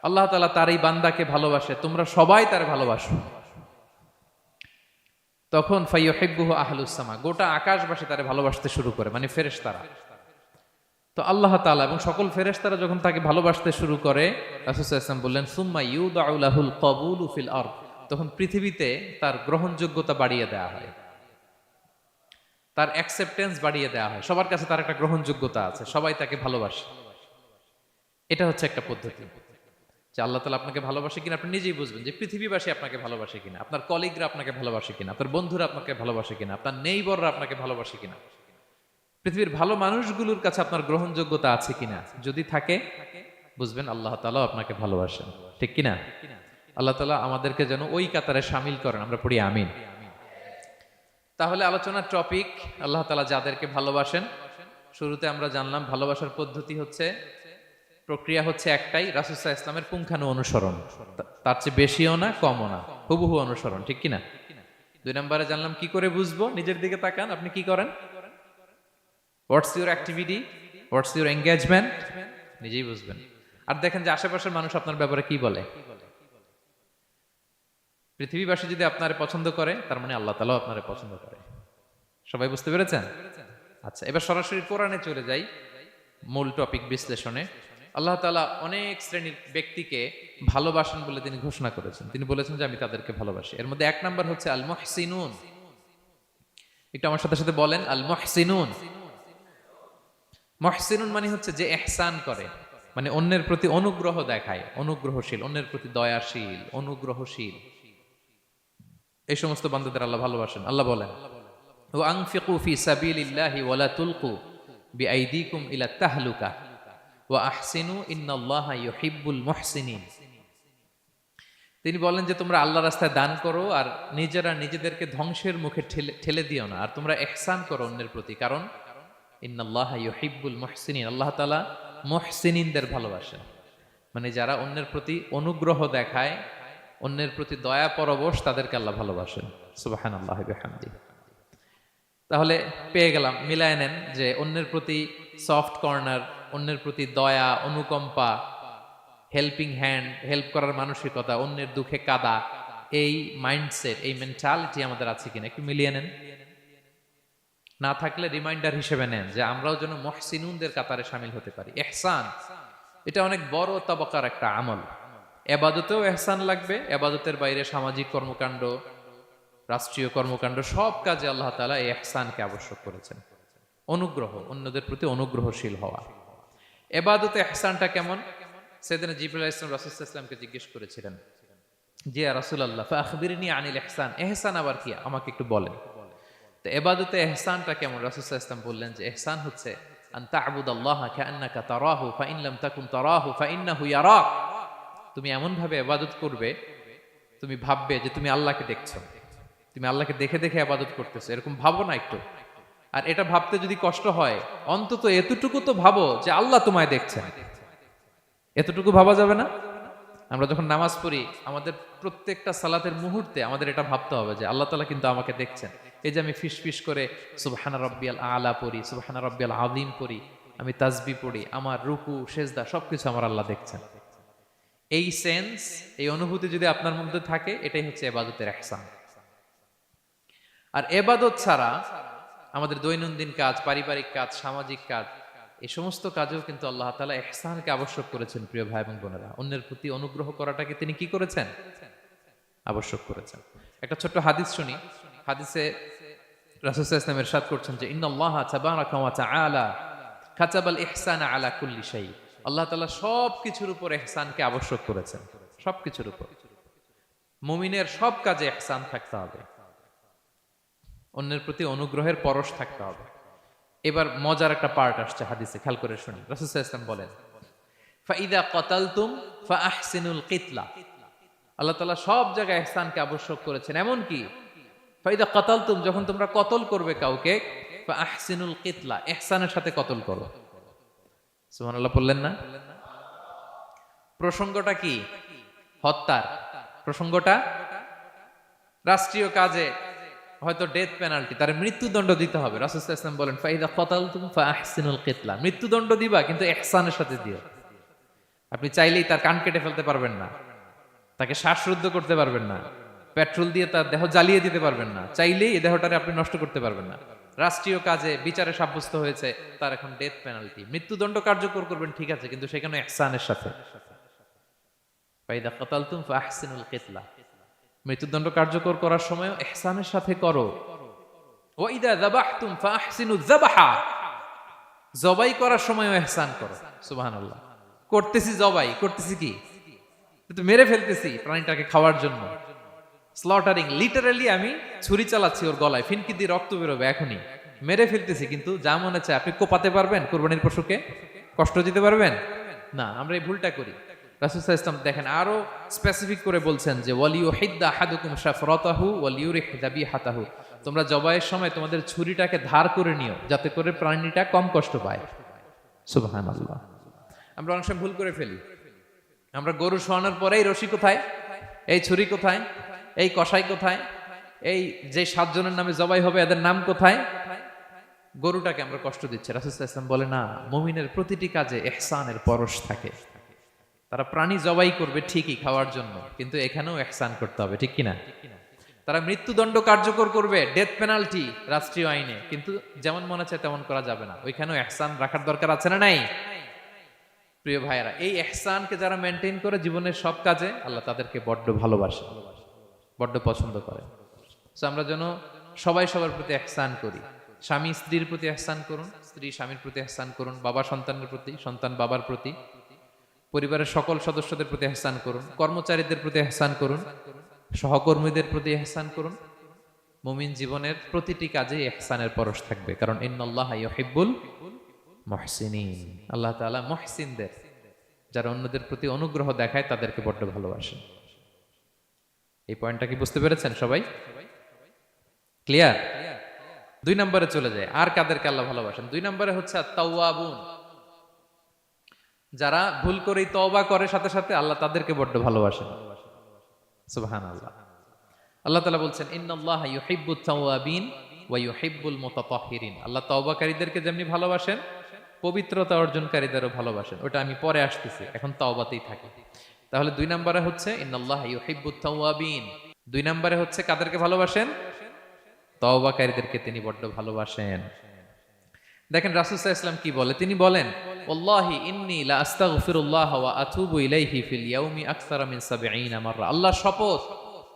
Speaker 1: আল্লাহ তাআলা তার এই বান্দাকে ভালোবাসে, তোমরা সবাই তারে ভালোবাসো। তখন ফায়ুহিব্বুহু আহলুস সামা, গোটা আকাশবাসী তারে ভালোবাসতে শুরু করে, মানে ফেরেশতারা। তো আল্লাহ তাআলা এবং সকল ফেরেশতারা যখন তাকে ভালোবাসতে শুরু করে, রাসূল সাল্লাল্লাহু আলাইহি ওয়াসাল্লাম বললেন সুম্মা ইউদাউ লাহুল কবুলু ফিল আরদ, তখন পৃথিবীতে তার গ্রহণযোগ্যতা বাড়িয়ে দেওয়া হয়, তার অ্যাকসেপ্টেন্স বাড়িয়ে দেওয়া হয়, সবার কাছে তার একটা গ্রহণযোগ্যতা আছে, সবাই তাকে ভালোবাসে। এটা হচ্ছে একটা পদ্ধতি যে আল্লাহ তাআলা আপনাকে ভালোবাসে কিনা আপনি নিজেই বুঝবেন, যে পৃথিবীবাসী আপনাকে ভালোবাসে কিনা, আপনার কলিগরা আপনাকে ভালোবাসে কিনা, আপনার বন্ধুরা আপনাকে ভালোবাসে কিনা, আপনার নেইবররা আপনাকে ভালোবাসে কিনা, পৃথিবীর ভালো মানুষগুলোর কাছে আপনার গ্রহণযোগ্যতা আছে কিনা। যদি থাকে, বুঝবেন আল্লাহ তাআলা আপনাকে ভালোবাসেন, ঠিক কিনা? আল্লাহ তাআলা আমাদেরকে যেন ওই কাতারে শামিল করেন, আমরা পড়ি আমিন। তাহলে আলোচনার টপিক, আল্লাহ তাআলা যাদেরকে ভালোবাসেন। শুরুতে আমরা জানলাম ভালোবাসার পদ্ধতি হচ্ছে, প্রক্রিয়া হচ্ছে একটাই, রাসূল সাল্লাল্লাহু আলাইহি ওয়াসাল্লামের পুঙ্খানু অনুসরণ, তার চেয়ে বেশিও না কমও না, হুবহু অনুসরণ, ঠিক কিনা? 2 নম্বরে জানলাম কি করে বুঝবো, নিজের দিকে তাকান, আপনি কি করেন, what's your activity, what's your engagement, নিজেই বুঝবেন। আর দেখেন যে আশেপাশের মানুষ আপনার ব্যাপারে কি বলে। পৃথিবীবাসী যদি আপনারে পছন্দ করে, তার মানে আল্লাহ তাআলাও আপনারে পছন্দ করে। সবাই বুঝতে পেরেছেন? আচ্ছা, এবার সরাসরি কোরআনে চলে যাই, মূল টপিক বিশ্লেষণে। আল্লাহ তাআলা অনেক শ্রেণীর ব্যক্তিকে ভালোবাসেন বলে তিনি ঘোষণা করেছেন। তিনি বলেছেন যে আমি তাদেরকে ভালোবাসি। এর মধ্যে এক নাম্বার হচ্ছে আল মুহসিনুন। একটু আমার সাথে সাথে বলেন, আল মুহসিনুন। মুহসিনুন মানে হচ্ছে যে ইহসান করে, মানে অন্যের প্রতি অনুগ্রহ দেখায়, অনুগ্রহশীল, অন্যের প্রতি দয়াশীল, অনুগ্রহশীল। এই সমস্ত বান্দাদের আল্লাহ ভালোবাসেন। আল্লাহ বলেন, ওয়া আনফিকু ফি সাবিলিল্লাহি ওয়া লা তুলকু বিআইদিকুম ইলা তাহলুকা ওয়া আহসিনু ইন্নাল্লাহা ইউহিব্বুল মুহসিনিন। তিনি বলেন যে তোমরা আল্লাহর রাস্তায় দান করো আর নিজেরা নিজেদেরকে ধ্বংসের মুখে ঠেলে দিও না, আর তোমরা ইহসান করো অন্যের প্রতি, কারণ ইন্নাল্লাহা ইউহিব্বুল মুহসিনিন, আল্লাহ তাআলা মুহসিনিনদের ভালোবাসেন। মানে যারা অন্যের প্রতি অনুগ্রহ দেখায়, অন্যের প্রতি দয়া পরবশ, তাদেরকে আল্লাহ ভালোবাসেন। সুবহানাল্লাহি ওয়া বিহামদিহি। তাহলে পেয়ে গেলাম, মিলায় নেন যে অন্যের প্রতি সফট কর্নার, অন্যের প্রতি দয়া, অনুকম্পা, হেল্পিং হ্যান্ড, হেল্প করার মানসিকতা, অন্যের দুঃখে কাদা, এই মাইন্ডসেট, এই মেন্টালিটি আমাদের আছে কিনা একটু মিলিয়ে নেন। না থাকলে রিমাইন্ডার হিসেবে নেন যে আমরাও যেন মুহসিনুনদের কাতারে শামিল হতে পারি। ইহসান এটা অনেক বড় তবকার একটা আমল। ইবাদতেও ইহসান লাগবে, ইবাদতের বাইরে সামাজিক কর্মকাণ্ড, রাষ্ট্রীয় কর্মকাণ্ড, সব কাজে আল্লাহ তাআলা এই ইহসানকে আবশ্যক করেছেন। অনুগ্রহ, অন্যদের প্রতি অনুগ্রহশীল হওয়া। ইবাদতে ইহসানটা কেমন? সাইয়েদনা জিবরাইল আলাইহিস সালাম রাসূল সাল্লাল্লাহু আলাইহি ওয়াসাল্লামকে জিজ্ঞেস করেছিলেন যে ইয়া রাসূলুল্লাহ ফাখবিরনি আনিল ইহসান, ইহসান আবার কি, আমাকে একটু বলেন। তো ইবাদতে ইহসানটা কেমন? রাসূল সাল্লাল্লাহু আলাইহি ওয়াসাল্লাম বললেন যে ইহসান হচ্ছে আন তা'বুদাল্লাহা কাআন্নাকা তারাহু ফাইন লাম তাকুন তারাহু ফাইন্নাহু ইয়ারাক। তুমি এমন ভাবে ইবাদত করবে, তুমি ভাববে যে তুমি আল্লাহকে দেখছো, তুমি আল্লাহকে দেখে দেখে ইবাদত করতেছো, এরকম ভাবো না একটু? আর এটা ভাবতে যদি কষ্ট হয়, অন্তত এতটুকু তো ভাবো যে আল্লাহ তোমায় দেখছেন। এতটুকু ভাবা যাবে না? আমরা যখন নামাজ পড়ি, আমাদের প্রত্যেকটা সালাতের মুহূর্তে আমাদের এটা ভাবতে হবে যে আল্লাহ তাআলা কিন্তু আমাকে দেখছেন। এই যে আমি ফিস করে সুবহানা রাব্বিয়াল আলা পড়ি, সুবহানা রাব্বিয়াল আযীম পড়ি, আমি তাসবিহ পড়ি, আমার রুকু সেজদা সবকিছু আমার আল্লাহ দেখছেন। এই সেন্স, এই অনুভূতি যদি আপনার মধ্যে থাকে, এটাই হচ্ছে ইবাদতের ইহসান। আর ইবাদত ছাড়া আমাদের দৈনন্দিন কাজ, পারিবারিক কাজ, সামাজিক কাজ, এই সমস্ত কাজেও কিন্তু আল্লাহ তাআলা ইহসানকে আবশ্যক করেছেন। প্রিয় ভাই এবং বোনেরা, অন্যের প্রতি অনুগ্রহ করাটাকে তিনি কি করেছেন? আবশ্যক করেছেন। একটা ছোট্ট হাদিস শুনি। হাদিসে রাসূল সাল্লাল্লাহু আলাইহি ওয়াসাল্লাম ইরশাদ করছেন যে ইন্নাল্লাহা তাবারাকা ওয়া তাআলা কাতাবাল ইহসানা আলা কুল্লি শাই। আল্লাহ তাআলা সবকিছুর উপর ইহসানকে আবশ্যক করেছেন, সবকিছুর উপর। মুমিনের সব কাজে ইহসান থাকতে হবে, অন্যের প্রতি অনুগ্রহের পরশ থাকতে হবে। এবার মজার একটা পার্ট আসছে হাদিসে, খেয়াল করে শুনি। রাসূল সাল্লাল্লাহু আলাইহি ওয়াসাল্লাম বলেন ফাইদা কাতালতুম ফাআহসিনুল কিতলা। আল্লাহ তাআলা সব জায়গায় ইহসানকে আবশ্যক করেছেন। এমন কি ফাইদা কাতালতুম, যখন তোমরা কতল করবে কাউকে, ফাআহসিনুল কিতলা, ইহসানের সাথে কতল করো। সুবহানাল্লাহ বললেন না? প্রসঙ্গটা কি? হত্যার প্রসঙ্গটা। রাষ্ট্রীয় কাজে হয়তো ডেথ পেনাল্টি, তার মৃত্যুদণ্ড দিতে হবে। রাসূল সাল্লাল্লাহু আলাইহি ওয়াসাল্লাম বলেন ফাইদা কাতালতুম ফাআহসিনুল কিতলা, মৃত্যুদণ্ড দিবা কিন্তু ইহসানের সাথে দিও। আপনি চাইলেই তার কান কেটে ফেলতে পারবেন না, তাকে শ্বাসরুদ্ধ করতে পারবেন না, পেট্রোল দিয়ে তার দেহ জ্বালিয়ে দিতে পারবেন না, চাইলেই এই দেহটারে আপনি নষ্ট করতে পারবেন না। রাষ্ট্রীয় কাজে বিচারে সাব্যস্ত হয়েছে তার এখন ডেথ পেনাল্টি, মৃত্যুদণ্ড কার্যকর করবেন, ঠিক আছে, কিন্তু সেখানে ইহসানের সাথে। ফাইদা কাতালতুম ফাআহসিনুল কিতলা, মৃত্যুদণ্ড কার্যকর করার সময় ইহসানের সাথে করো। ওয়া ইদা যাবাহতুম ফাআহসিনুয যাবাহা, জবাই করার সময়ও ইহসান করো। সুবহানাল্লাহ। করতেছি জবাই, করতেছি কি? কিন্তু মেরে ফেলতেছি প্রাণীটাকে খাওয়ার জন্য। স্লটারিং, লিটারালি আমি ছুরি চালাচ্ছি ওর গলায়, ফিনকি দিয়ে রক্ত বেরোবে এখনই, মেরে ফেলতেছি। কিন্তু যা মনে চায় আপনি কোপাতে পারবেন? কুরবানির পশুকে কষ্ট দিতে পারবেন না। আমরা এই ভুলটা করি। রাসূল সাল্লাল্লাহু আলাইহি ওয়াসাল্লাম দেখেন আরো স্পেসিফিক করে বলছেন যে ওয়ালিউহিদ্দা আহাদুকুম শাফরাতাহু ওয়ালিউরিহ যাবিহাতাহু, তোমরা জবাইয়ের সময় তোমাদের ছুরিটাকে ধার করে নিও, যাতে করে প্রাণীটা কম কষ্ট পায়। সুবহানাল্লাহ। আমরা অনেক সময় ভুল করে ফেলি। আমরা গরু শোয়ানোর পরে এই রশি কোথায়, এই ছুরি কোথায়, এই কষাই কোথায়, এই যে 7 জনের নামে জবাই হবে এদের নাম কোথায়? গরুটাকে আমরা কষ্ট দিচ্ছি। রাসূল সাল্লাল্লাহু আলাইহি ওয়াসাল্লাম বলে না, মুমিনের প্রতিটি কাজে ইহসানের পরশ থাকে। তারা প্রাণী জবাই করবে ঠিকই খাওয়ার জন্য, কিন্তু এখানেও ইহসান করতে হবে, ঠিক কিনা? তারা মৃত্যুদণ্ড কার্যকর করবে, ডেথ পেনাল্টি রাষ্ট্রীয় আইনে, কিন্তু যেমন মনে চায় তেমন করা যাবে না। ওইখানেও ইহসান রাখার দরকার আছে না নাই? প্রিয় ভাইয়েরা, এই ইহসানকে যারা মেনটেন করে জীবনের সব কাজে, আল্লাহ তাদেরকে বড্ড ভালোবাসে, বড্ড পছন্দ করে। সো আমরা যেন সবাই সবার প্রতি ইহসান করি। স্বামী স্ত্রীর প্রতি ইহসান করুন, স্ত্রী স্বামীর প্রতি ইহসান করুন, বাবা সন্তানের প্রতি, সন্তান বাবার প্রতি, পরিবারের সকল সদস্যদের প্রতি ইহসান করুন, কর্মচারীদের প্রতি ইহসান করুন, সহকর্মীদের প্রতি ইহসান করুন। মুমিন জীবনের প্রতিটি কাজে ইহসানের পরশ থাকবে, কারণ ইন্নাল্লাহা ইউহিব্বুল মুহসিনিন। আল্লাহ তাআলা মুহসিনদের, যারা অন্যদের প্রতি অনুগ্রহ দেখায়, তাদেরকে বড্ড ভালোবাসেন। এই পয়েন্টটা কি বুঝতে পেরেছেন সবাই? ক্লিয়ার? 2 নম্বরে চলে যায়, আর কাদেরকে আল্লাহ ভালোবাসেন? 2 নম্বরে হচ্ছে আত-তাওয়াবুন, যারা ভুল করেই তওবা করে সাথে সাথে, আল্লাহ তাদেরকে বড্ড ভালোবাসেন। সুবহানাল্লাহ। আল্লাহ তাআলা বলছেন ইন্নাল্লাহা ইউহিব্বুত তাওয়াবিন ওয়া ইউহিব্বুল মুতাতাহহিরিন। আল্লাহ তওবাকারীদেরকে যেমনি ভালোবাসেন, পবিত্রতা অর্জনকারীদেরও ভালোবাসেন। ওটা আমি পরে আসতেছি, এখন তওবাতেই থাকি। তাহলে 2 নম্বরে হচ্ছে ইন্নাল্লাহা ইউহিব্বুত তাওয়াবিন। 2 নম্বরে হচ্ছে কাদেরকে ভালোবাসেন? তওবাকারীদেরকে তিনি বড্ড ভালোবাসেন। দেখেন রাসূল সাল্লাল্লাহু আলাইহি ওয়াসাল্লাম কি বলে, তিনি বলেন ওয়াল্লাহি ইন্নী লা আস্তাগফিরুল্লাহ ওয়া আতুবু ইলাইহি ফিল ইয়াউমি আকসারা মিন 70 মাররা। আল্লাহর শপথ,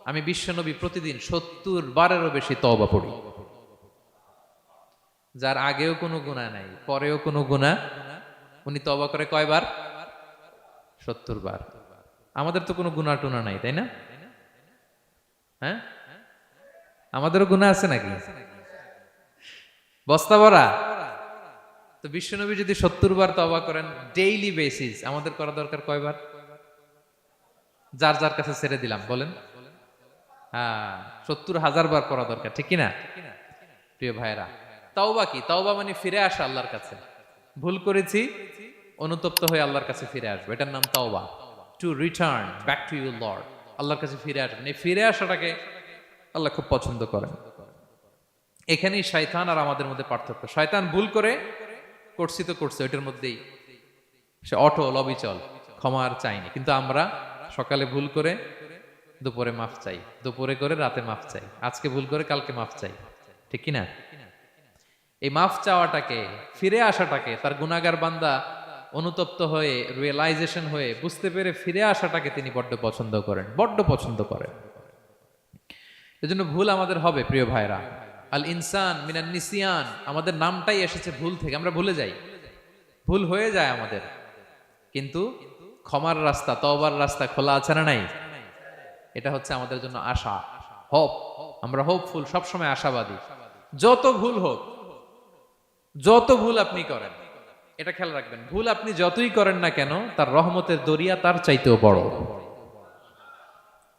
Speaker 1: আমি বিশ্বনবী প্রতিদিন 70 বারেরও বেশি তওবা পড়ি। যার আগেও কোনো গুনাহ নাই, পরেও কোনো গুনাহ, উনি তওবা করে কয়বার? 70 বার। আমাদের তো কোনো গুনাহ টুনা নাই, তাই না? হ্যাঁ, আমাদেরও গুনাহ আছে নাকি? বস্তা ভরা। তো বিশ্বনবী যদি 70 বার তওবা করেন ডেইলি বেসিস, আমাদের করা দরকার কয়বার? যার যার কাছে ছেড়ে দিলাম, বলেন। হ্যাঁ, 70,000 বার করা দরকার, ঠিক কিনা? প্রিয় ভাইরা, তাওবা কি? তাওবা মানে ফিরে আসা আল্লাহর কাছে। ভুল করেছি, অনুতপ্ত হয়ে আল্লাহর কাছে ফিরে আসবো, এটার নাম তাওবা। To return back to your Lord, আল্লাহর কাছে ফিরে আসবেন। এই ফিরে আসাটাকে আল্লাহ খুব পছন্দ করেন। এখানেই শয়তান আর আমাদের মধ্যে পার্থক্য। শয়তান ভুল করে করছি তো করছে, ওইটার মধ্যেই সে অটল অবিচল, ক্ষমা আর চাইনি। কিন্তু আমরা সকালে ভুল করে দুপুরে মাফ চাই, দুপুরে করে রাতে মাফ চাই, আজকে ভুল করে কালকে মাফ চাই, ঠিক কিনা? এই মাফ চাওয়াটাকে, ফিরে আসাটাকে, তার গুনাহগার বান্দা অনুতপ্ত হয়ে, রিয়েলাইজেশন হয়ে, বুঝতে পেরে ফিরে আসাটাকে তিনি বড্ড পছন্দ করেন, বড্ড পছন্দ করেন। এজন্য ভুল আমাদের হবে প্রিয় ভাইরা। আল ইনসান মিনান নিসিয়ান, আমাদের নামটাই এসেছে ভুল থেকে, আমরা ভুলে যাই, ভুল হয়ে যায় আমাদের। কিন্তু ক্ষমার রাস্তা, তওবার রাস্তা খোলা আছে না নাই? এটা হচ্ছে আমাদের জন্য আশা, হোপ। আমরা হোপফুল, সবসময় আশাবাদী। যত ভুল হোক, যত ভুল আপনি করেন, এটা খেয়াল রাখবেন, ভুল আপনি যতই করেন না কেন, তার রহমতের দরিয়া তার চাইতেও বড়,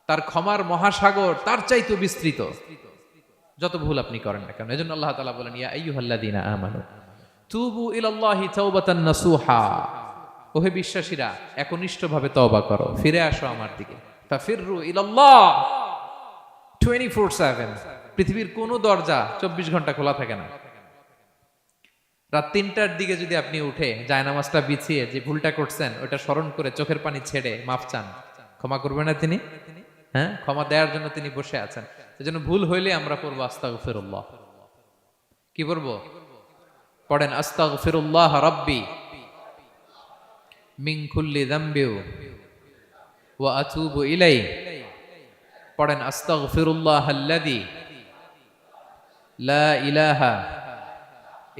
Speaker 1: তার ক্ষমার মহাসাগর তার চাইতেও বিস্তৃত, যত ভুল আপনি করেন না কেন। এজন্য আল্লাহ তাআলা বলেন ইয়া আইয়ুহাল্লাযীনা আমানু তুবু ইলাল্লাহি তাওবাতান নাসুহা। ওহে বিশ্বাসীরা, একনিষ্ঠভাবে তওবা করো, ফিরে আসো আমার দিকে। ফাফিররু ইলাল্লাহ 24/7। পৃথিবীর কোনো দরজা 24 ঘন্টা খোলা থাকে না। রাত 3টার দিকে যদি আপনি উঠে জায়নামাজটা বিছিয়ে যে ভুলটা করছেন ওটা স্মরণ করে চোখের পানি ছেড়ে মাফ চান, ক্ষমা করবেন না তিনি? হ্যাঁ, ক্ষমা দেওয়ার জন্য তিনি বসে আছেন। এজন্য ভুল হইলে আমরা পড়বো আস্তাগফিরুল্লাহ। কি পড়বো? পড়েন আস্তাগফিরুল্লাহ রাব্বি মিন কুল্লি যামবি ওয়া আতুবু ইলাই। পড়েন আস্তাগফিরুল্লাহাল্লাযী লা ইলাহা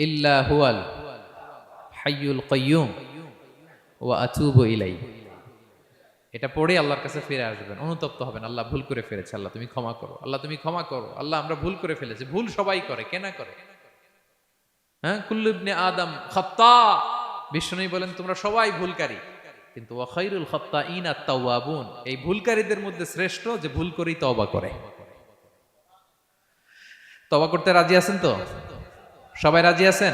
Speaker 1: ইল্লা হুয়াল হাইয়ুল কাইয়্যুম ওয়া আতুবু ইলাই। এটা পড়ে আল্লাহর কাছে ফিরে আসবেন, অনুতপ্ত হবেন, আল্লাহ ভুল করে ফেলেছে, আল্লাহ তুমি ক্ষমা করো, আল্লাহ তুমি ক্ষমা করো, আল্লাহ আমরা ভুল করে ফেলেছি। ভুল সবাই করে, কে না করে? হ্যাঁ, কুল্লু ইবনে আদম খাত্তা। বিষ্ণু বলেন তোমরা সবাই ভুলকারী, কিন্তু ওয়া খায়রুল খাত্তাইন আত-তাওয়াবুন। এই ভুলকারীদের মধ্যে শ্রেষ্ঠ যে ভুল করেই তওবা করে। তওবা করতে রাজি আছেন তো? সবাই রাজি আছেন?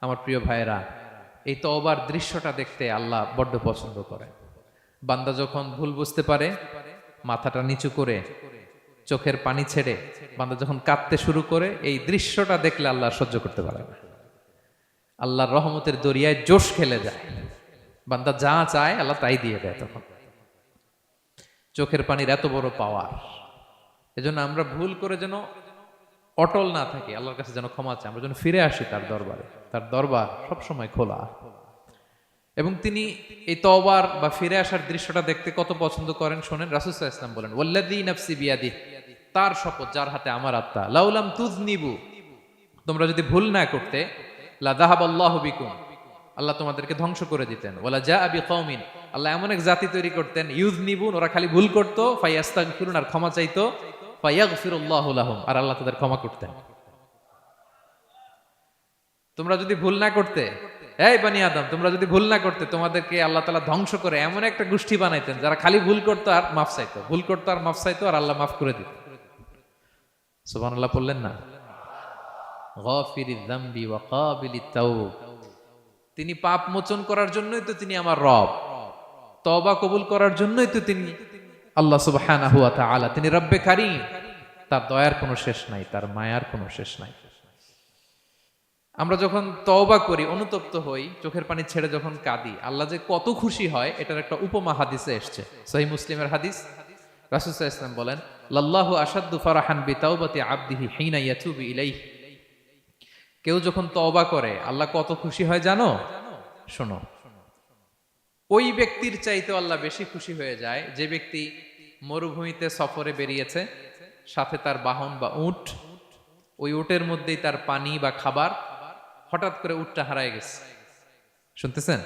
Speaker 1: আমার প্রিয় ভাইয়েরা, এই তওবার দৃশ্যটা দেখতে আল্লাহ বড্ড পছন্দ করেন। বান্দা যখন ভুল বুঝতে পারে, মাথাটা নিচু করে চোখের পানি ছেড়ে বান্দা যখন কাঁদতে শুরু করে, এই দৃশ্যটা দেখলে আল্লাহ সহ্য করতে পারে না। আল্লাহর রহমতের দরিয়ায় জোশ খেলে যায়। বান্দা যা চায় আল্লাহ তাই দিয়ে দেয়। তখন চোখের পানির এত বড় পাওয়ার, এজন্য আমরা ভুল করে যেন অটল না থাকি, আল্লাহর কাছে যেন ক্ষমা চাই, আমরা যেন ফিরে আসি তার দরবারে। তার দরবার সবসময় খোলা। এবং তিনি এই তওবার বা ফিরে আসার দৃশ্যটা দেখতে কত পছন্দ করেন শোনেন। রাসূল সাল্লাল্লাহু আলাইহি ওয়াসাল্লাম বলেন, ওয়াল্লাযী নাফসি বিয়াদিহি, তার শপথ যার হাতে আমার আত্মা, লাউলাম তুযনিবু, তোমরা যদি ভুল না করতে, লা যাহাবাল্লাহু বিকুম, আল্লাহ তোমাদেরকে ধ্বংস করে দিতেন। ওয়ালা জাআ বিকওমিন, আল্লাহ এমন এক জাতি তৈরি করতেন, ইউযনিবুন, ওরা খালি ভুল করত, ফায়াস্তাগফিরুন, আর ক্ষমা চাইতো, ফায়াগফিরুল্লাহু লাহুম, আর আল্লাহ তাদের ক্ষমা করতেন। তোমরা যদি ভুল না করতে, এই বনি আদম, তোমরা যদি ভুল না করতে, তোমাদেরকে আল্লাহ তাআলা ধ্বংস করে এমন একটা গোষ্ঠী বানাইতেন যারা খালি ভুল করতো আর মাফ চাইতো, ভুল করতো আর মাফ চাইতো, আর আল্লাহ মাফ করে দিত। সুবহানাল্লাহ বললেন না? গাফিরিয যামবি ওয়া কাবিলিত তাওব, তিনি পাপ মোচন করার জন্যই তো তিনি আমার রব, তওবা কবুল করার জন্যই তো তিনি আল্লাহ সুবহানাহু ওয়া তাআলা, তিনি রব্বে কারীম। তার দয়ার কোনো শেষ নাই, তার মায়ার কোনো শেষ নাই। আমরা যখন তওবা করি, অনুতপ্ত হই, চোখের পানি ছেড়ে যখন কাঁদি, আল্লাহ যে কত খুশি হয় এটার একটা উপমা হাদিসে এসেছে, সহিহ মুসলিমের হাদিস। রাসূল সাল্লাল্লাহু আলাইহি ওয়াসাল্লাম বলেন, লাল্লাহু আশাদ্দু ফারাহান বিতাওবাতি আবদিহি হিনা ইয়াতুবু ইলাইহি, কেউ যখন তওবা করে আল্লাহ কত খুশি হয় জানো? শোনো, ওই ব্যক্তির চাইতে আল্লাহ বেশি খুশি হয়ে যায় যে ব্যক্তি মরুভূমিতে সফরে বেরিয়েছে, সাথে তার বাহন বা উট, ওই উটের মধ্যেই তার পানি বা খাবার, হঠাৎ করে উটটা হারায় গেছে। শুনতেছেন?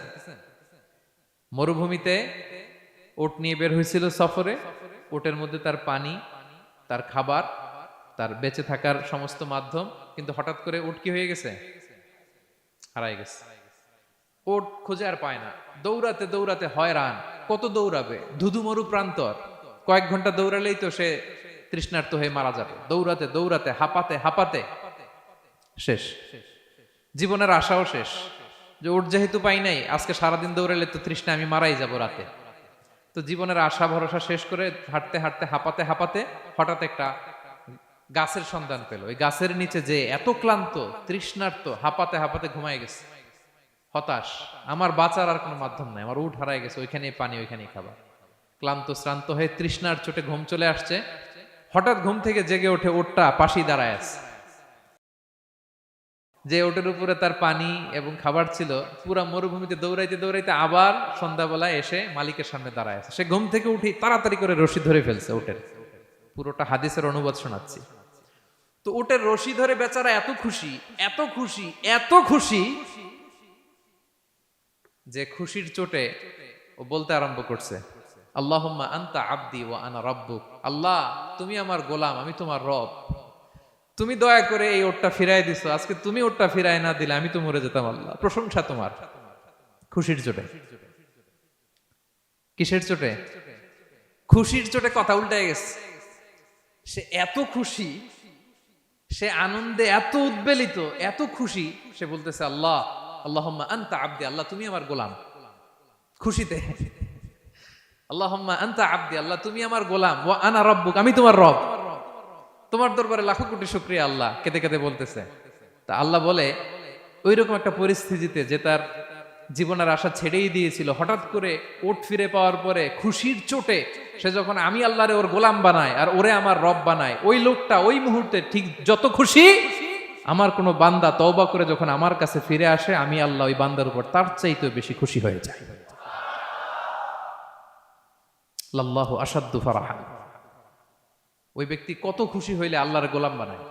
Speaker 1: মরুভূমিতে উট নিয়ে বের হয়েছিল সফরে, উটের মধ্যে তার পানি, তার খাবার, তার বেঁচে থাকার সমস্ত মাধ্যম, কিন্তু হঠাৎ করে উট কি হয়ে গেছে? হারায় গেছে। উট খুঁজে আর পায় না, দৌড়াতে দৌড়াতে হয়রান। কত দৌড়াবে? ধুধু মরু প্রান্তর, কয়েক ঘন্টা দৌড়ালেই তো সে তৃষ্ণার্ত হয়ে মারা যাবে। দৌড়াতে দৌড়াতে হাঁপাতে হাঁপাতে শেষ, জীবনের আশাও শেষ, যে উট যেহেতু পাই নাই, আজকে সারাদিন দৌড়ালে তো তৃষ্ণা আমি মারাই যাব রাতে। তো জীবনের আশা ভরসা শেষ করে হাঁটতে হাঁটতে হাঁপাতে হাঁপাতে হঠাৎ একটা গাছের সন্ধান পেল। ওই গাছের নিচে যে এত ক্লান্ত, তৃষ্ণার্ত, হাঁপাতে হাঁপাতে ঘুমায় গেছে, হতাশ, আমার বাঁচার আর কোনো মাধ্যম নাই, আমার উট হারায় গেছে, ওইখানেই পানি, ওইখানেই খাবার। ক্লান্ত শ্রান্ত হয়ে তৃষ্ণার চোটে ঘুম চলে আসছে। হঠাৎ ঘুম থেকে জেগে ওঠে, উটটা পাশেই দাঁড়ায় আছে। যে ওটের উপরে তার পানি এবং খাবার ছিল, পুরা মরুভূমিতে দৌড়াইতে দৌড়াইতে আবার সন্ধ্যাবেলায় এসে মালিকের সামনে দাঁড়ায় আছে। সে ঘুম থেকে উঠি তাড়াতাড়ি করে রশি ধরে ফেলছে উটের। পুরোটা হাদিসের অনুবাদ শোনাচ্ছি। তো উটের রশি ধরে বেচারা এত খুশি, এত খুশি, এত খুশি, যে খুশির চোটে ও বলতে আরম্ভ করছে, আল্লাহুম্মা আনতা আবদি ওয়া আনা রাব্বুক, আল্লাহ তুমি আমার গোলাম, আমি তোমার রব, তুমি দয়া করে এই ওটটা ফিরায় দিছো, আজকে তুমি ওটটা ফিরায় না দিলে আমি তো মরে যেতাম। আল্লাহ প্রশংসা তোমার। খুশির চোটে। কিসের চোটে? খুশির চোটে কথা উল্টে গেছে। সে এত খুশি, সে আনন্দে এত উদ্বেলিত, এত খুশি, সে বলতেছে আল্লাহ, আল্লাহুম্মা আনতা আবদি, আল্লাহ তুমি আমার গোলাম। খুশিতে আল্লাহুম্মা আনতা আবদি, আল্লাহ তুমি আমার গোলাম, ওয়া আনা রাব্বুক, আমি তোমার রব, তোমার দরবারে লাখো কোটি শুকরিয়া। আল্লাহ কেঁদে কেঁদে বলতেছে। তা আল্লাহ বলে, ওইরকম একটা পরিস্থিতিতে যে তার জীবনের আশা ছেড়েই দিয়েছিল, হঠাৎ করে ওট ফিরে পাওয়ার পরে খুশির চোটে সে যখন আমি আল্লাহরে ওর গোলাম বানায় আর ওরে আমার রব বানায়, ওই লোকটা ওই মুহূর্তে ঠিক যত খুশি, আমার কোনো বান্দা তওবা করে যখন আমার কাছে ফিরে আসে, আমি আল্লাহ ওই বান্দার উপর তার চাইতে বেশি খুশি হয়ে যায়। লাল্লাহু আশাদ্দু ফারাহান। ওই ব্যক্তি কত খুশি হইলে আল্লাহর গোলাম বানায়,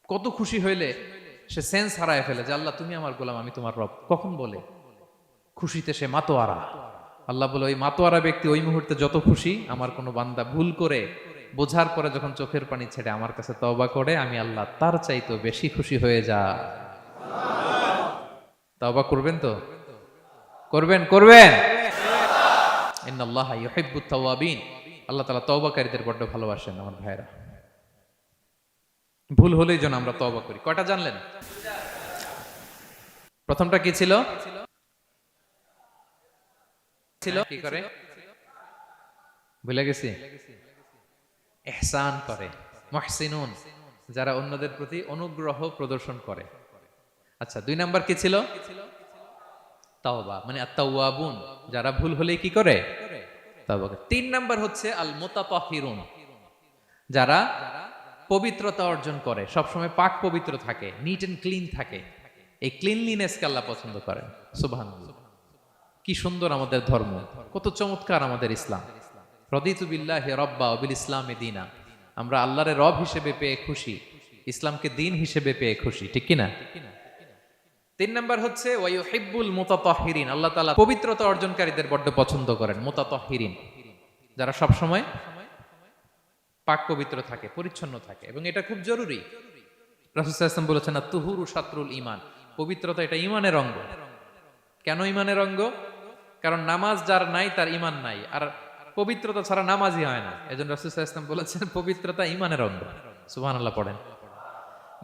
Speaker 1: কত খুশি হইলে সে সেন্স হারায় ফেলে যে আল্লাহ তুমি আমার গোলাম, আমি তোমার রব। কখন বলে? খুশিতে সে মাতোয়ারা। আল্লাহ বলে, ওই মাতোয়ারা ব্যক্তি ওই মুহূর্তে যত খুশি, আমার কোনো বান্দা ভুল করে বোঝার পরে যখন চোখের পানি ছেড়ে আমার কাছে তওবা করে, আমি আল্লাহ তার চাইতে বেশি খুশি হয়ে যা। তওবা করবেন তো? করবেন করবেন। ইন্নাল্লাহা ইউহিব্বুত তাওয়াবিন, আল্লাহ তাআলা তওবাকারীদের বড্ড ভালোবাসেন। আমার ভাইরা, ভুল হলেই যেন আমরা তওবা করি। কয়টা জানলেন? প্রথমটা কি ছিল? কি করে? ভুলে গেছি। ইহসান করে, মুহসিনুন, যারা অন্যদের প্রতি অনুগ্রহ প্রদর্শন করে। আচ্ছা, 2 নাম্বার কি ছিল? তাওবা মানে আত-তাওয়াবুন, যারা ভুল হলে কি করে তাওবা করে। 3 নাম্বার হচ্ছে আল মুতাতাহহিরুন, যারা পবিত্রতা অর্জন করে, সবসময় পাক পবিত্র থাকে, নিট এন্ড ক্লিন থাকে। এই ক্লিনলিনেসকে আল্লাহ পছন্দ করেন। সুবহানাল্লাহ, কি সুন্দর আমাদের ধর্ম, কত চমৎকার আমাদের ইসলাম। রদিতু বিল্লাহি রাব্বা ওয়া বিল ইসলামি দীনা, আমরা আল্লাহরে রব হিসেবে পেয়ে খুশি, ইসলামকে দিন হিসেবে পেয়ে খুশি, ঠিক কি না? 3 নাম্বার হচ্ছে ওয়া ইউহিব্বুল মুতাতাহহিরিন, আল্লাহ তাআলা পবিত্রতা অর্জনকারীদের বড্ড পছন্দ করেন। মুতাতাহহিরিন, যারা সব সময় পাক পবিত্র থাকে, পরিচ্ছন্ন থাকে, এবং এটা খুব জরুরি। রাসূল সাল্লাল্লাহু আলাইহি ওয়াসাল্লাম বলেছেন আত-তুহুরু শাতরুল ঈমান, পবিত্রতা এটা ঈমানের অঙ্গ। কেন ঈমানের অঙ্গ? কারণ নামাজ যার নাই তার ঈমান নাই, আর পবিত্রতা ছাড়া নামাজই হয় না। এজন্য রাসূল সাল্লাল্লাহু আলাইহি ওয়াসাল্লাম বলেছেন পবিত্রতা ঈমানের অঙ্গ। সুবহানাল্লাহ পড়েন।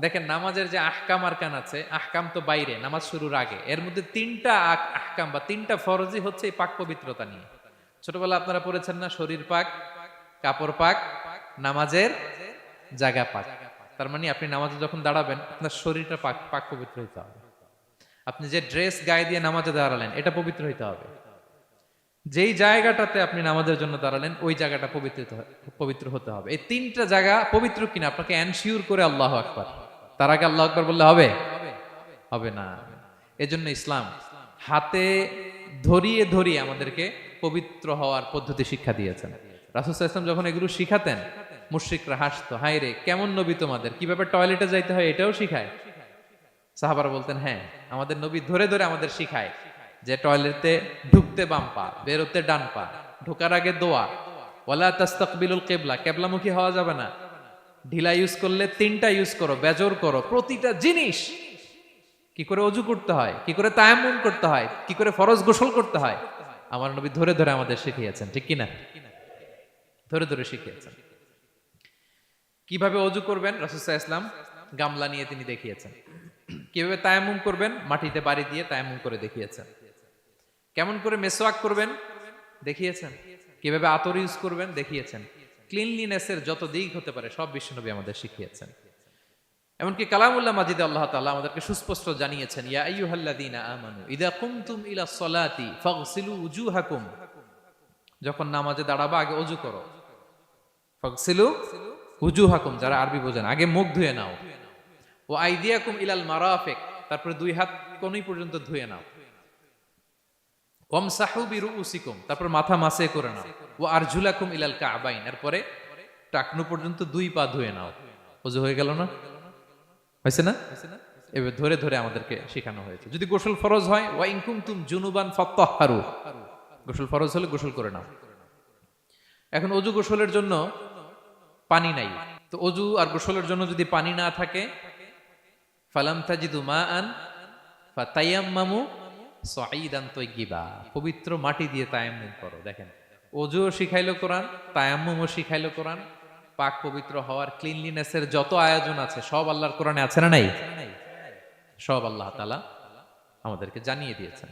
Speaker 1: দেখেন নামাজের যে আহকাম আরকান আছে, আহকাম তো বাইরে, নামাজ শুরুর আগে, এর মধ্যে 3টা আহকাম বা 3টা ফরজই হচ্ছে এই পাক পবিত্রতা নিয়ে। ছোটবেলা আপনারা পড়েছেন না, শরীর পাক, কাপড় পাক, নামাজের জায়গা পাক। তার মানে আপনি নামাজে যখন দাঁড়াবেন আপনার শরীরটা পাক পাক পবিত্র হইতে হবে। আপনি যে ড্রেস গায়ে দিয়ে নামাজে দাঁড়ালেন এটা পবিত্র হইতে হবে। যেই জায়গাটাতে আপনি নামাজের জন্য দাঁড়ালেন ওই জায়গাটা পবিত্র হতে হবে। এই 3টা জায়গা পবিত্র কিনা আপনাকে এনশিওর করে আল্লাহু আকবার, তার আগে আল্লাহু আকবার বললে হবে? হবে না। এজন্য ইসলাম হাতে ধরিয়ে ধরিয়ে আমাদেরকে পবিত্র হওয়ার পদ্ধতি শিক্ষা দিয়েছেন। রাসূল সাল্লাল্লাহু আলাইহি ওয়াসাল্লাম যখন এগুলো শিখাতেন মুশরিকরা হাসতো, হায় রে কেমন নবী তোমাদের, কিভাবে টয়লেটে যাইতে হয় এটাও শিখায়। সাহাবারা বলতেন হ্যাঁ, আমাদের নবী ধরে ধরে আমাদের শিখায় যে টয়লেটে ঢুকতে বাম পা, বেরোতে ডান পা, ঢোকার আগে দোয়া, ওয়ালা তাস্তাকবিলুল কিবলা, কিবলামুখী হওয়া যাবে না, ঢিলা ইউজ করলে 3টা ইউজ করো, বেজর করো, প্রতিটা জিনিস কি করে ওযু করতে হয়, কি করে তায়াম্মুম করতে হয়, কি করে ফরজ গোসল করতে হয়, আমার নবী ধরে ধরে আমাদের শিখিয়েছেন, ঠিক কি না? ধরে ধরে শিখিয়েছেন। কিভাবে ওযু করবেন রাসূল সাল্লাল্লাহু আলাইহি ওয়াসাল্লাম গামলা নিয়ে তিনি দেখিয়েছেন। কিভাবে তায়াম্মুম করবেন মাটিতে বাড়ি দিয়ে তায়াম্মুম করে দেখিয়েছেন। কেমন করে মেসওয়াক করবেন দেখিয়েছেন। কিভাবে আতর ইউজ করবেন দেখিয়েছেন। ক্লিনলিনেসের যত দিক হতে পারে সব বিশ্বনবী আমাদের শিখিয়েছেন। এমনকি কালামুল্লাহ মাজিদে আল্লাহ তাআলা আমাদেরকে সুস্পষ্ট জানিয়েছেন, ইয়া আইয়ুহাল্লাযীনা আমানু ইযা কুমতুম ইলা সলাতি ফাগসিলু উজুহাকুম, যখন নামাজে দাঁড়াবা আগে ওযু করো। ফাগসিলু উজুহাকুম, যারা আরবি বোঝেন আগে মুখ ধুয়ে নাও। ও আইদিয়াকুম ইলাল মারাফিক, তারপরে 2 হাত কোনই পর্যন্ত ধুয়ে নাও। ওয়ামসাহু বিরুউসিকুম, তারপর মাথা মাসে করে নাও। ও আরজুলাকুম ইলাল কাবাইন, এরপরে টাকনু পর্যন্ত 2 পা ধুয়ে নাও। ওযু হয়ে গেল না? হয়েছে না? এবার ধরে ধরে আমাদেরকে শেখানো হয়েছে। যদি গোসল ফরজ হয়, ওয়া ইন কুনতুম জুনুবান ফাত্তাহহারু, গোসল ফরজ হলে গোসল করে নাও। এখন ওযু গোসলের জন্য পানি নাই, তো ওযু আর গোসলের জন্য যদি পানি না থাকে, ফালাম তাজিদু মাআন ফাতায়াম্মামু সাঈদান তাইয়্যিবা, পবিত্র মাটি দিয়ে তায়াম্মুম করো। দেখেন ওযুও শিখাইলো কোরআন, তায়াম্মুমও শিখাইলো কোরআন। পাক পবিত্র হওয়ার ক্লিনলিনেসের যত আয়োজন আছে সব আল্লাহর কোরআনে আছে না নাই? সব আল্লাহ তাআলা আমাদেরকে জানিয়ে দিয়েছেন।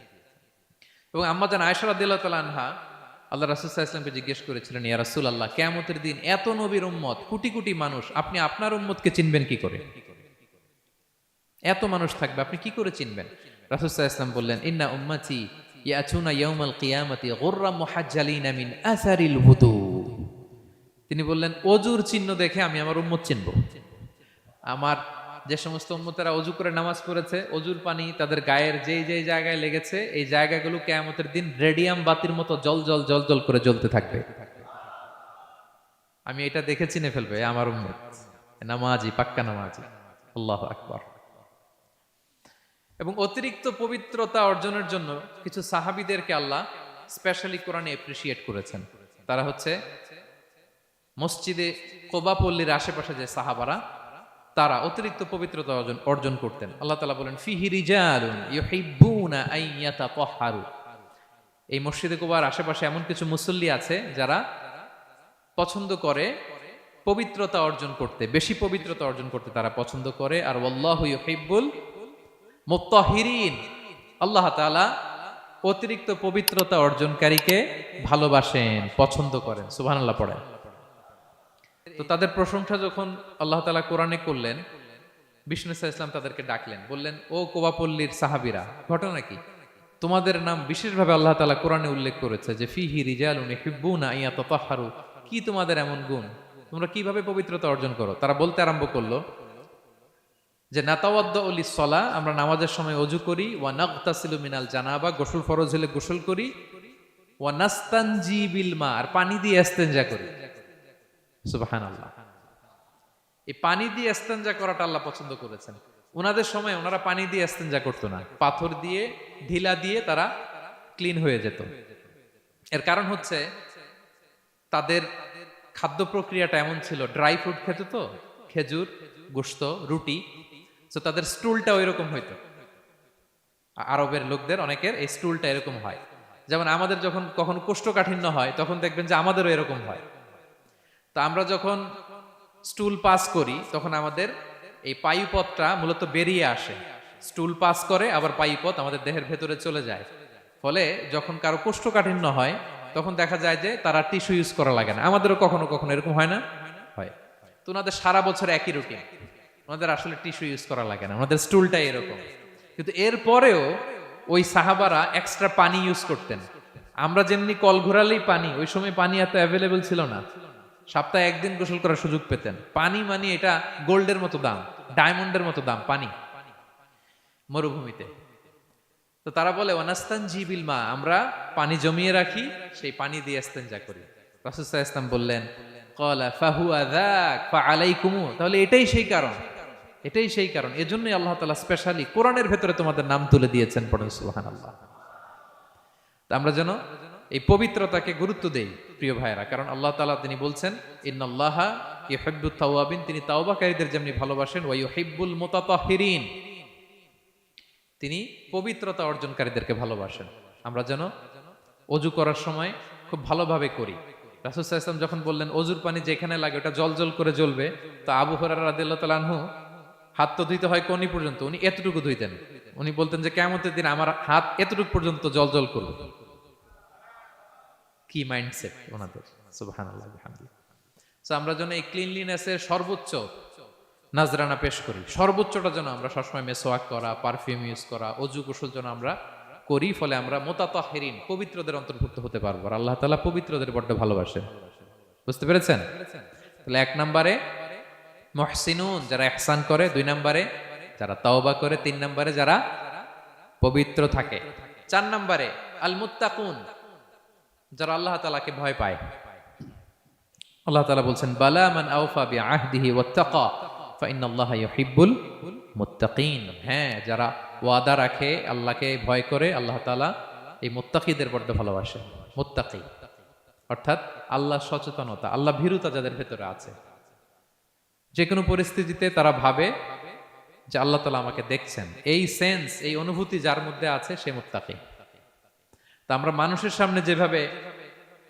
Speaker 1: এবং আম্মা জান আয়েশা রাদিয়াল্লাহু তাআলা আনহা আল্লাহ রাসূল সাল্লাল্লাহু আলাইহি ওয়াসাল্লামকে জিজ্ঞেস করেছিলেন, ইয়া রাসূলুল্লাহ, কিয়ামতের দিন এত নবীর উম্মত, কোটি কোটি মানুষ, আপনি আপনার উম্মতকে চিনবেন কি করে? এত মানুষ থাকবে, আপনি কি করে চিনবেন? রাসূল সাল্লাল্লাহু আলাইহি ওয়াসাল্লাম বললেন, ইন্না উম্মতি ইয়াতুনা ইয়াউমাল কিয়ামাতি গুররা মুহাজ্জালিনা মিন আসারিল wudu। তিনি বললেন ওযুর চিহ্ন দেখে আমি আমার উম্মত চিনব। আমার যে সমস্ত উম্মতেরা ওযু করে নামাজ পড়েছে, ওযুর পানি তাদের গায়ের যেই যেই জায়গায় লেগেছে, এই জায়গাগুলো কিয়ামতের দিন রেডিয়াম বাতির মতো জল জল জল জল করে জ্বলতে থাকবে। আমি এটা দেখে চিনে ফেলবে আমার উম্মত, নামাজি, পাক্কা নামাজি। আল্লাহু আকবার। এবং অতিরিক্ত পবিত্রতা অর্জনের জন্য কিছু সাহাবীদেরকে আল্লাহ স্পেশালি কোরআনে অ্যাপ্রিশিয়েট করেছেন। তারা হচ্ছে মসজিদে কোবা পল্লীর আশেপাশে যে সাহাবারা, তারা অতিরিক্ত পবিত্রতা অর্জন করতেন। আল্লাহ তাআলা বলেন, ফিহি রিজালুন ইউহিব্বুনা আন ইয়াতাতাহহারু, এই মসজিদে কোবার আশেপাশে এমন কিছু মুসল্লি আছে যারা পছন্দ করে পবিত্রতা অর্জন করতে, বেশি পবিত্রতা অর্জন করতে তারা পছন্দ করে। আর ওয়াল্লাহু ইউহিব্বুল মুত্তাহিরিন, আল্লাহ তাআলা অতিরিক্ত পবিত্রতা অর্জনকারীকে ভালোবাসেন, পছন্দ করেন। সুবহানাল্লাহ পড়েন। তো তাদের প্রশংসা যখন আল্লাহ তাআলা কোরআনে করলেন, বিষ্ণু সাল্লাল্লাহু আলাইহি ওয়াসাল্লাম তাদেরকে ডাকলেন, বললেন, ও কোবাপল্লীর সাহাবীরা, ঘটনা কি? তোমাদের নাম বিশেষভাবে আল্লাহ তাআলা কোরআনে উল্লেখ করেছে যে ফিহি রিজালুন ইউহিব্বুনা আন ইয়াতাতাহহারু। কি তোমাদের এমন গুণ, তোমরা কিভাবে পবিত্রতা অর্জন করো? তারা বলতে আরম্ভ করলো যে নাতাওয়াদ্দাউ লিস-সালাহ, আমরা নামাজের সময় ওযু করি, ওয়া নাগতাসিলু মিনাল জানাবা, গোসল ফরজ হলে গোসল করি, ওয়া নাস্তানজি বিল মা, আর পানি দিয়ে ইস্তেনজা করি। সুবহানাল্লাহ। এই পানি দিয়ে ইস্তেনজা করাটা আল্লাহ পছন্দ করেছেন। ওনাদের সময় ওনারা পানি দিয়ে ইস্তেনজা করতো না, পাথর দিয়ে ঢিলা দিয়ে তারা ক্লিন হয়ে যেত। এর কারণ হচ্ছে তাদের খাদ্য প্রক্রিয়াটা এমন ছিল, ড্রাই ফ্রুট খেত তো, খেজুর, গোশত, রুটি, তো তাদের স্টুলটা ওইরকম হইতো। আরবের লোকদের অনেকের এই স্টুলটা এরকম হয়। যেমন আমাদের যখন কখনো কোষ্ঠকাঠিন্য হয় তখন দেখবেন যে আমাদেরও এরকম হয়। তো আমরা যখন স্টুল পাস করি তখন আমাদের এই পায়ুপথটা মূলত বেরিয়ে আসে, স্টুল পাস করে আবার পায়ুপথ আমাদের দেহের ভেতরে চলে যায়। ফলে যখন কারো কোষ্ঠকাঠিন্য হয় তখন দেখা যায় যে তারা টিস্যু ইউজ করা লাগে না। আমাদেরও কখনো কখনো এরকম হয় না, হয়। তো ওনাদের সারা বছর একই রুটিন, ওনাদের আসলে টিস্যু ইউজ করা লাগে না, ওনাদের স্টুলটাই এরকম। কিন্তু এরপরেও ওই সাহাবারা এক্সট্রা পানি ইউজ করতেন। আমরা যেমনি কল ঘোরালেই পানি, ওই সময় পানি এত অ্যাভেলেবল ছিল না, সপ্তাহে একদিন গোসল করার সুযোগ পেতেন। পানি মানে এটা গোল্ডের মতো দাম, ডায়মন্ডের মতো দাম পানি মরুভূমিতে। তো তারা বলে ওয়ানাস্তানজি বিল মা, আমরা পানি জমিয়ে রাখি, সেই পানি দিয়ে ইস্তেনজা করি। রাসূল সাল্লাল্লাহু আলাইহি ওয়াসাল্লাম বললেন ক্বালা ফাহুয়া যাক ফাআলাইকুম, তাহলে এটাই সেই কারণ, এটাই সেই কারণ, এজন্যই আল্লাহ তাআলা স্পেশালি কোরআনের ভেতরে তোমাদের নাম তুলে দিয়েছেন। পড়ুন সুবহানাল্লাহ। তা আমরা যেন এই পবিত্রতাকে গুরুত্ব দেই প্রিয় ভাইয়েরা, কারণ আল্লাহ তাআলা তিনি বলছেন ইন্নাল্লাহা ইউহিব্বুত তাওয়াবিন, তিনি তাওবাকারীদের যেমনি ভালোবাসেন, ওয়া ইউহিব্বুল মুতাতাহহিরিন, তিনি পবিত্রতা অর্জনকারীদেরকে ভালোবাসেন। আমরা যেন ওযু করার সময় খুব ভালোভাবে করি। রাসূল সাল্লাল্লাহু আলাইহি ওয়াসাল্লাম যখন বললেন ওযুর পানি যেখানে লাগে ওটা জলজল করে জ্বলবে, তো আবু হুরায়রা রাদিয়াল্লাহু তাআলা আনহু হাত তো ধুইতে হয় কোনি পর্যন্ত, উনি এতটুকু ধুইতেন। উনি বলতেন যে কিয়ামতের দিন আমার হাত এতটুকু পর্যন্ত জলজল করবে। কি মাইন্ডসেট ওনাদের, সুবহানাল্লাহ বিহামদিহি। সো আমরা যেন এই ক্লিনলিনেসের সর্বোচ্চ নাজরানা পেশ করি, সর্বোচ্চটা যেন আমরা সবসময় মেসওয়াক করা, পারফিউম ইউজ করা, অজু গোসল যেন আমরা করি। ফলে আমরা মুতাতাহহিরিন, পবিত্রদের অন্তর্ভুক্ত হতে পারবো। আর আল্লাহ তাআলা পবিত্রদের বড্ড ভালোবাসেন। বুঝতে পেরেছেন? তাহলে এক নম্বরে মুহসিনুন, যারা ইহসান করে, দুই নম্বরে যারা তাওবা করে, তিন নম্বরে যারা পবিত্র থাকে, চার নম্বরে আল মুত্তাকুন, যারা আল্লাহ তাআলাকে ভয় পায়। আল্লাহ তাআলা বলছেন বালা মান আওফা বিআহদিহি ওয়াত্তাকা ফাইন্নাল্লাহা ইউহিব্বুল মুত্তাকিন। হ্যাঁ, যারা ওয়াদা রাখে, আল্লাহকে ভয় করে, আল্লাহ তাআলা এই মুত্তাকিদের বড্ড ভালোবাসেন। মুত্তাকি অর্থাৎ আল্লাহ সচেতনতা, আল্লাহ ভীরুতা যাদের ভেতরে আছে, যে কোনো পরিস্থিতিতে তারা ভাবে যে আল্লাহ তাআলা আমাকে দেখছেন, এই সেন্স, এই অনুভূতি যার মধ্যে আছে সে মুত্তাকি। তা আমরা মানুষের সামনে যেভাবে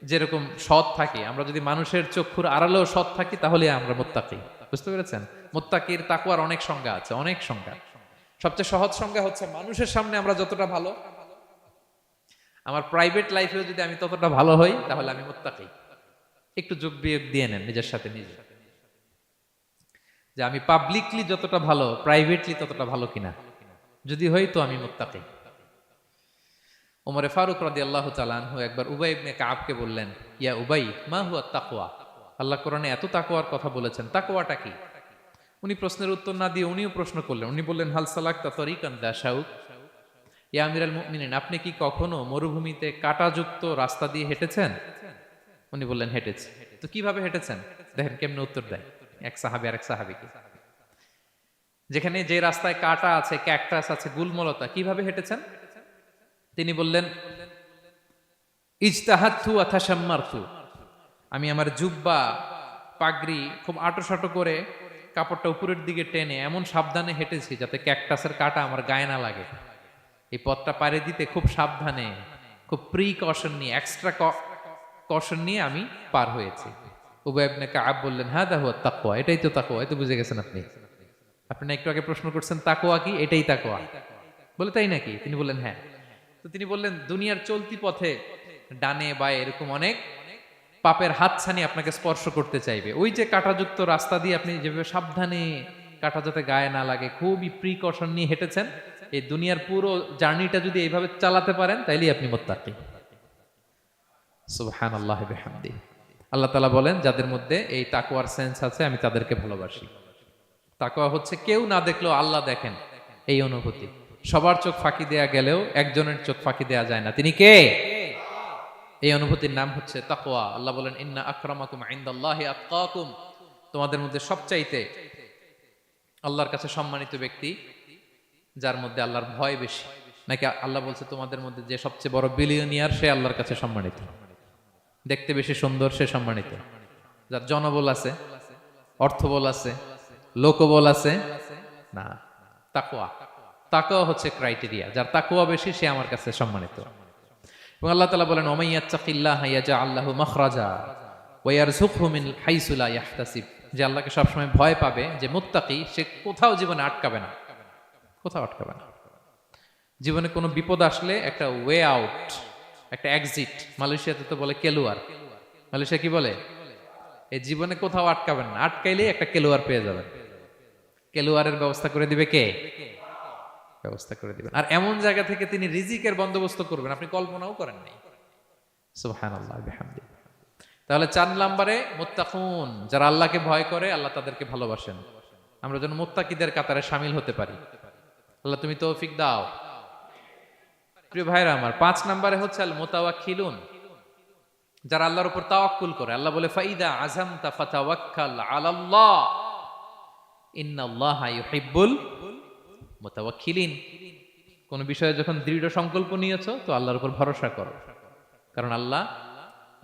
Speaker 1: যেরকম সৎ থাকি, আমরা যদি মানুষের চক্ষুর আড়ালেও সৎ থাকি তাহলে আমরা মুত্তাকি। বুঝতে পেরেছেন? মুত্তাকির তাকওয়ার অনেক সংজ্ঞা আছে, অনেক সংজ্ঞা। সবচেয়ে সহজ সংজ্ঞা হচ্ছে মানুষের সামনে আমরা যতটা ভালো, আমার প্রাইভেট লাইফেও যদি আমি ততটা ভালো হই তাহলে আমি মুত্তাকি। একটু যোগ বিয়োগ দিয়ে নেন নিজের সাথে নিজে, যে আমি পাবলিকলি যতটা ভালো প্রাইভেটলি ততটা ভালো কিনা। যদি হই তো আমি মুত্তাকি। ওমরে ফারুক রাদিয়াল্লাহু তাআলা আনহু একবার উবাই ইবনে কাবকে বললেন, ইয়া উবাই মা হুয়া তাকওয়া, আল্লাহ কোরআনে এত তাকওয়ার কথা বলেছেন, তাকওয়াটা কি? উনি প্রশ্নের উত্তর না দিয়ে উনিও প্রশ্ন করলেন। উনি বললেন হাল সালাকতা তরিকান দা শাউক, ইয়া আমিরাল মুমিনিন, আপনি কি কখনো মরুভূমিতে কাঁটাযুক্ত রাস্তা দিয়ে হেঁটেছেন? উনি বললেন হেঁটেছি। তো কিভাবে হেঁটেছেন? দেখেন কেমনে উত্তর দেয় এক সাহাবী আরেক সাহাবীকে। যেখানে যে রাস্তায় কাঁটা আছে, ক্যাকটাস আছে, গুলমলতা, কিভাবে হেঁটেছেন? তিনি বললেন ইজতাহাদতু ওয়া তাশাম্মারতু, আমি আমার জুব্বা পাগড়ি খুব আঁটো করে কাপড়টা উপরের দিকে টেনে এমন সাবধানে হেঁটেছি যাতে ক্যাকটাসের কাঁটা আমার গায়ে না লাগে। এই পথটা পাড়ি দিতে খুব সাবধানে, খুব প্রিকশন নিয়ে, এক্সট্রা কশন নিয়ে আমি পার হয়েছি। উবাই ইবনে কাব বললেন হাদা হুয়া তাকওয়া, এটাই তো তাকওয়া। এই তো বুঝে গেছেন আপনি। আপনি একটু আগে প্রশ্ন করছেন তাকওয়া কি, এটাই তাকওয়া। বলে তাই নাকি? তিনি বললেন হ্যাঁ। তো তিনি বললেন দুনিয়ার চলতি পথে ডানে বায়ে এরকম অনেক পাপের হাতছানি আপনাকে স্পর্শ করতে চাইবে। ওই যে কাঁটাযুক্ত রাস্তা দিয়ে আপনি যেভাবে সাবধানে, কাঁটা যাতে গায়ে না লাগে, খুবই প্রিকশন নিয়ে হেঁটেছেন, এই দুনিয়ার পুরো জার্নিটা যদি এইভাবে চালাতে পারেন তাইলেই আপনি মুত্তাকি। সুবহানাল্লাহি বিহামদি। আল্লাহ তাআলা বলেন যাদের মধ্যে এই তাকওয়ার সেন্স আছে আমি তাদেরকে ভালোবাসি। তাকওয়া হচ্ছে কেউ না দেখলেও আল্লাহ দেখেন এই অনুভূতি। সবার চোখ ফাঁকি দেয়া গেলেও একজনের চোখ ফাঁকি দেয়া যায় না, তিনি কে? এই অনুভূতির নাম হচ্ছে তাকওয়া। আল্লাহ বলেন ইন্না আকরামাকুম ইনদাল্লাহি আতকাকুম, তোমাদের মধ্যে সবচাইতে আল্লাহর কাছে সম্মানিত ব্যক্তি যার মধ্যে আল্লাহর ভয় বেশি। নাকি আল্লাহ বলছে তোমাদের মধ্যে যে সবচেয়ে বড় বিলিয়নিয়ার সে আল্লাহর কাছে সম্মানিত, দেখতে বেশি সুন্দর সে সম্মানিত, যার জনবল আছে, অর্থবল আছে, লোকবল আছে না। তাকওয়া, তাকওয়া হচ্ছে ক্রাইটেরিয়া। যার তাকওয়া বেশি সে আমার কাছে সম্মানিত। এবং আল্লাহ তাআলা বলেন ওমাইয়াত্তাকিল্লাহা ইয়াজআল লাহু মাখরাজা ওয়া ইয়ারযুকহু মিন হাইসু লা ইয়াহতাসিব, যে আল্লাহকে সবসময় ভয় পাবে, যে মুত্তাকি, সে কোথাও জীবনে আটকাবে না, কোথাও আটকাবে না। জীবনে কোনো বিপদ আসলে একটা ওয়ে আউট, একটা এক্সিট। মালয়েশিয়াতে তো বলে কেলুয়ার। মালয়েশিয়া কি বলে? এই জীবনে কোথাও আটকাবেন না, আটকাইলেই একটা কেলুয়ার পেয়ে যাবেন। কেলুয়ারের ব্যবস্থা করে দিবে কে? ব্যবস্থা করে দিবেন। আর এমন জায়গা থেকে তিনি রিজিকের বন্দোবস্ত করবেন আপনি কল্পনাও করেন নাই। সুবহানাল্লাহ বিহামদি। তাহলে 4 নম্বরে মুত্তাকুন, যারা আল্লাহকে ভয় করে আল্লাহ তাদেরকে ভালোবাসেন। আমরা যেন মুত্তাকিদের কাতারে শামিল হতে পারি। আল্লাহ তুমি তৌফিক দাও। প্রিয় ভাইরা আমার, 5 নম্বরে হচ্ছে আল মুতাওয়াক্কিলুন, যারা আল্লাহর উপর তাওয়াক্কুল করে। আল্লাহ বলে ফাইদা আযামতা ফাতাওয়াক্কাল আলাল্লাহ ইন্নাল্লাহা ইউহিব্বুল মুতাওয়াক্কিলিন। কোন বিষয়ে যখন দৃঢ় সংকল্প নিয়েছো তো আল্লাহর উপর ভরসা করো, কারণ আল্লাহ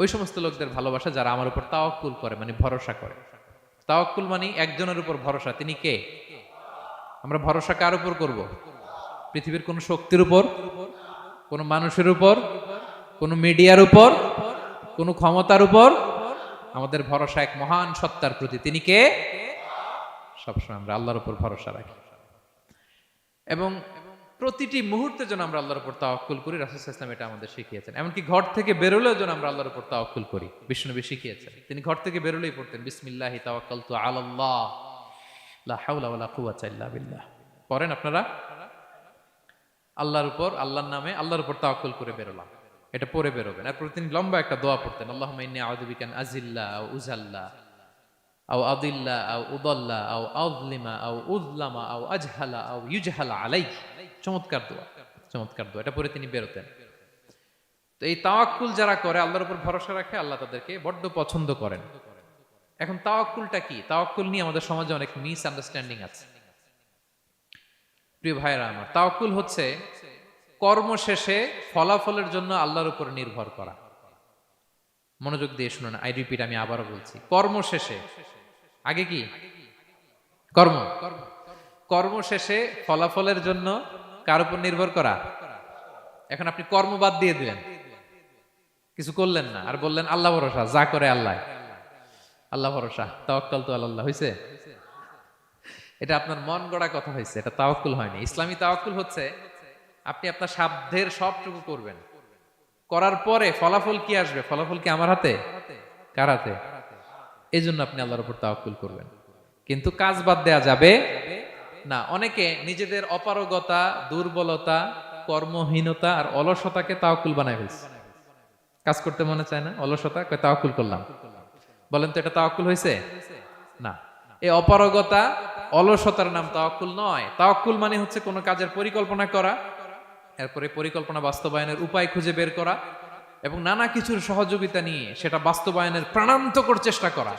Speaker 1: ওই সমস্ত লোকদের ভালোবাসা যারা আমার উপর তাওয়াক্কুল করে, মানে ভরসা করে। তাওয়াক্কুল মানে একজনের উপর ভরসা, তিনি কে? আমরা ভরসা কার উপর করব? পৃথিবীর কোন শক্তির উপর, কোন মানুষের উপর, কোন মিডিয়ার উপর, কোন ক্ষমতার উপর? আমাদের ভরসা এক মহান সত্তার প্রতি, তিনি কে? সবসময় আমরা আল্লাহর উপর ভরসা রাখি এবং প্রতিটি মুহূর্তে যেন আমরা আল্লাহর উপর তাওয়াক্কুল করি। রাসূল সাল্লাল্লাহু আলাইহি ওয়াসাল্লাম এটা আমাদের শিখিয়েছেন। এমনকি ঘর থেকে বেরোলেও যেন আমরা আল্লাহর উপর তাওয়াক্কুল করি, বিশ্বনবী শিখিয়েছেন। তিনি ঘর থেকে বেরোলেই পড়তেন বিসমিল্লাহি তাওয়াক্কালতু আলাল্লাহ লা হাওলা ওয়ালা কুওয়াতা ইল্লা বিল্লাহ। পড়েন আপনারা? আল্লাহর উপর, আল্লাহর নামে, আল্লাহর উপর তাওয়াক্কুল করে বেরোলাম, এটা পড়ে বেরোবেন। এরপর তিনি লম্বা একটা দোয়া পড়তেন, আল্লাহুম্মা ইন্নী আউযু বিকা আন আযিল্লা আও উযাল্লা আও আদিল্লা আও উদাল্লা আও আযলিমা আও উযলামা আও আজহালা আও ইউজহালা আলাইহি। চমৎকার দোয়া, চমৎকার দোয়া। এটা পরে তিনি বেরোতেন। তো এই তাওয়াক্কুল যারা করে, আল্লাহর উপর ভরসা রাখে, আল্লাহ তাদেরকে বড্ড পছন্দ করেন। এখন তাওয়াক্কুলটা কি? তাওয়াক্কুল নিয়ে আমাদের সমাজে অনেক মিস আন্ডারস্ট্যান্ডিং আছে। প্রিয় ভাইরা আমার, তাওয়াক্কুল হচ্ছে কর্ম শেষে ফলাফলের জন্য আল্লাহর উপর নির্ভর করা। মনোযোগ দিয়ে শুনুন, আই রিপিট, আমি আবারও বলছি, কর্ম শেষে, আগে কি কর্ম, কর্ম শেষে ফলাফলের জন্য কার উপর নির্ভর করা? এখন আপনি কর্ম বাদ দিয়ে দিলেন, কিছু করলেন না, আর বললেন আল্লাহ ভরসা, যা করে আল্লাহ, আল্লাহ ভরসা, তাওয়াক্কালতু আলাল্লাহ হইছে? এটা আপনার মন গড়া কথা হয়েছে, এটা তাওয়াক্কুল হয়নি। ইসলামী তাওয়াক্কুল হচ্ছে আপনি আপনার সাধ্যের সবটুকু করবেন, করার পরে ফলাফল কি আসবে, ফলাফল কি আমার হাতে? কার হাতে? এই জন্য আপনি আল্লাহর উপর তাওয়াক্কুল করবেন। কিন্তু কাজ বাদ দেয়া যাবে না। অনেকে নিজেদের অপারগতা, দুর্বলতা, কর্মহীনতা আর অলসতাকে তাওয়াক্কুল বানায় ফেলছে। কাজ করতে মনে চায় না, অলসতা, কয় তাওয়াক্কুল করলাম। বলেন তো এটা তাওয়াক্কুল হয়েছে? না। এই অপারগতা, অলসতার নাম তাওয়াক্কুল নয়। তাওয়াক্কুল মানে হচ্ছে কোনো কাজের পরিকল্পনা করা, এরপরে পরিকল্পনা বাস্তবায়নের উপায় খুঁজে বের করা এবং নানা কিছুর সহযোগিতা নিয়ে সেটা বাস্তবায়নের প্রাণান্তকর চেষ্টা করা,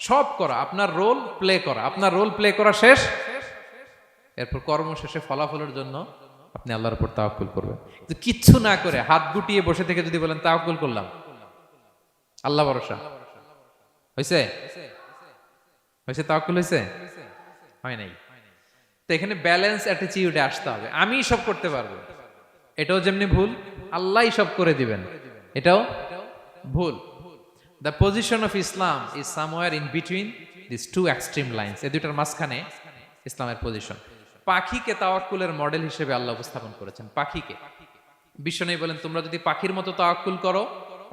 Speaker 1: সব করা, আপনার রোল প্লে করা। আপনার রোল প্লে করা শেষ, এরপর কর্ম শেষে ফলাফলের জন্য আপনি আল্লাহর উপর তাওয়াক্কুল করবেন। কিচ্ছু না করে হাত গুটিয়ে বসে থেকে যদি বলেন তাওয়াক্কুল করলাম, আল্লাহ ভরসা, হয়েছে? হয়েছে? তাওয়াক্কুল হয়েছে? হয় নাই। তো এখানে ব্যালেন্স অ্যাটিটিউডে আসতে হবে। আমি সব করতে পারবো, এটাও যেমনি ভুল, আল্লাহই সব করে দিবেন, এটাও ভুল। The position of Islam is somewhere in between this two extreme lines. এই দুটার মাঝখানে ইসলামের পজিশন। পাখিকে তাওয়াক্কুলের মডেল হিসেবে আল্লাহ উপস্থাপন করেছেন। পাখিকে বিশ্বনবী বলেন তোমরা যদি পাখির মতো তাওয়াক্কুল করো,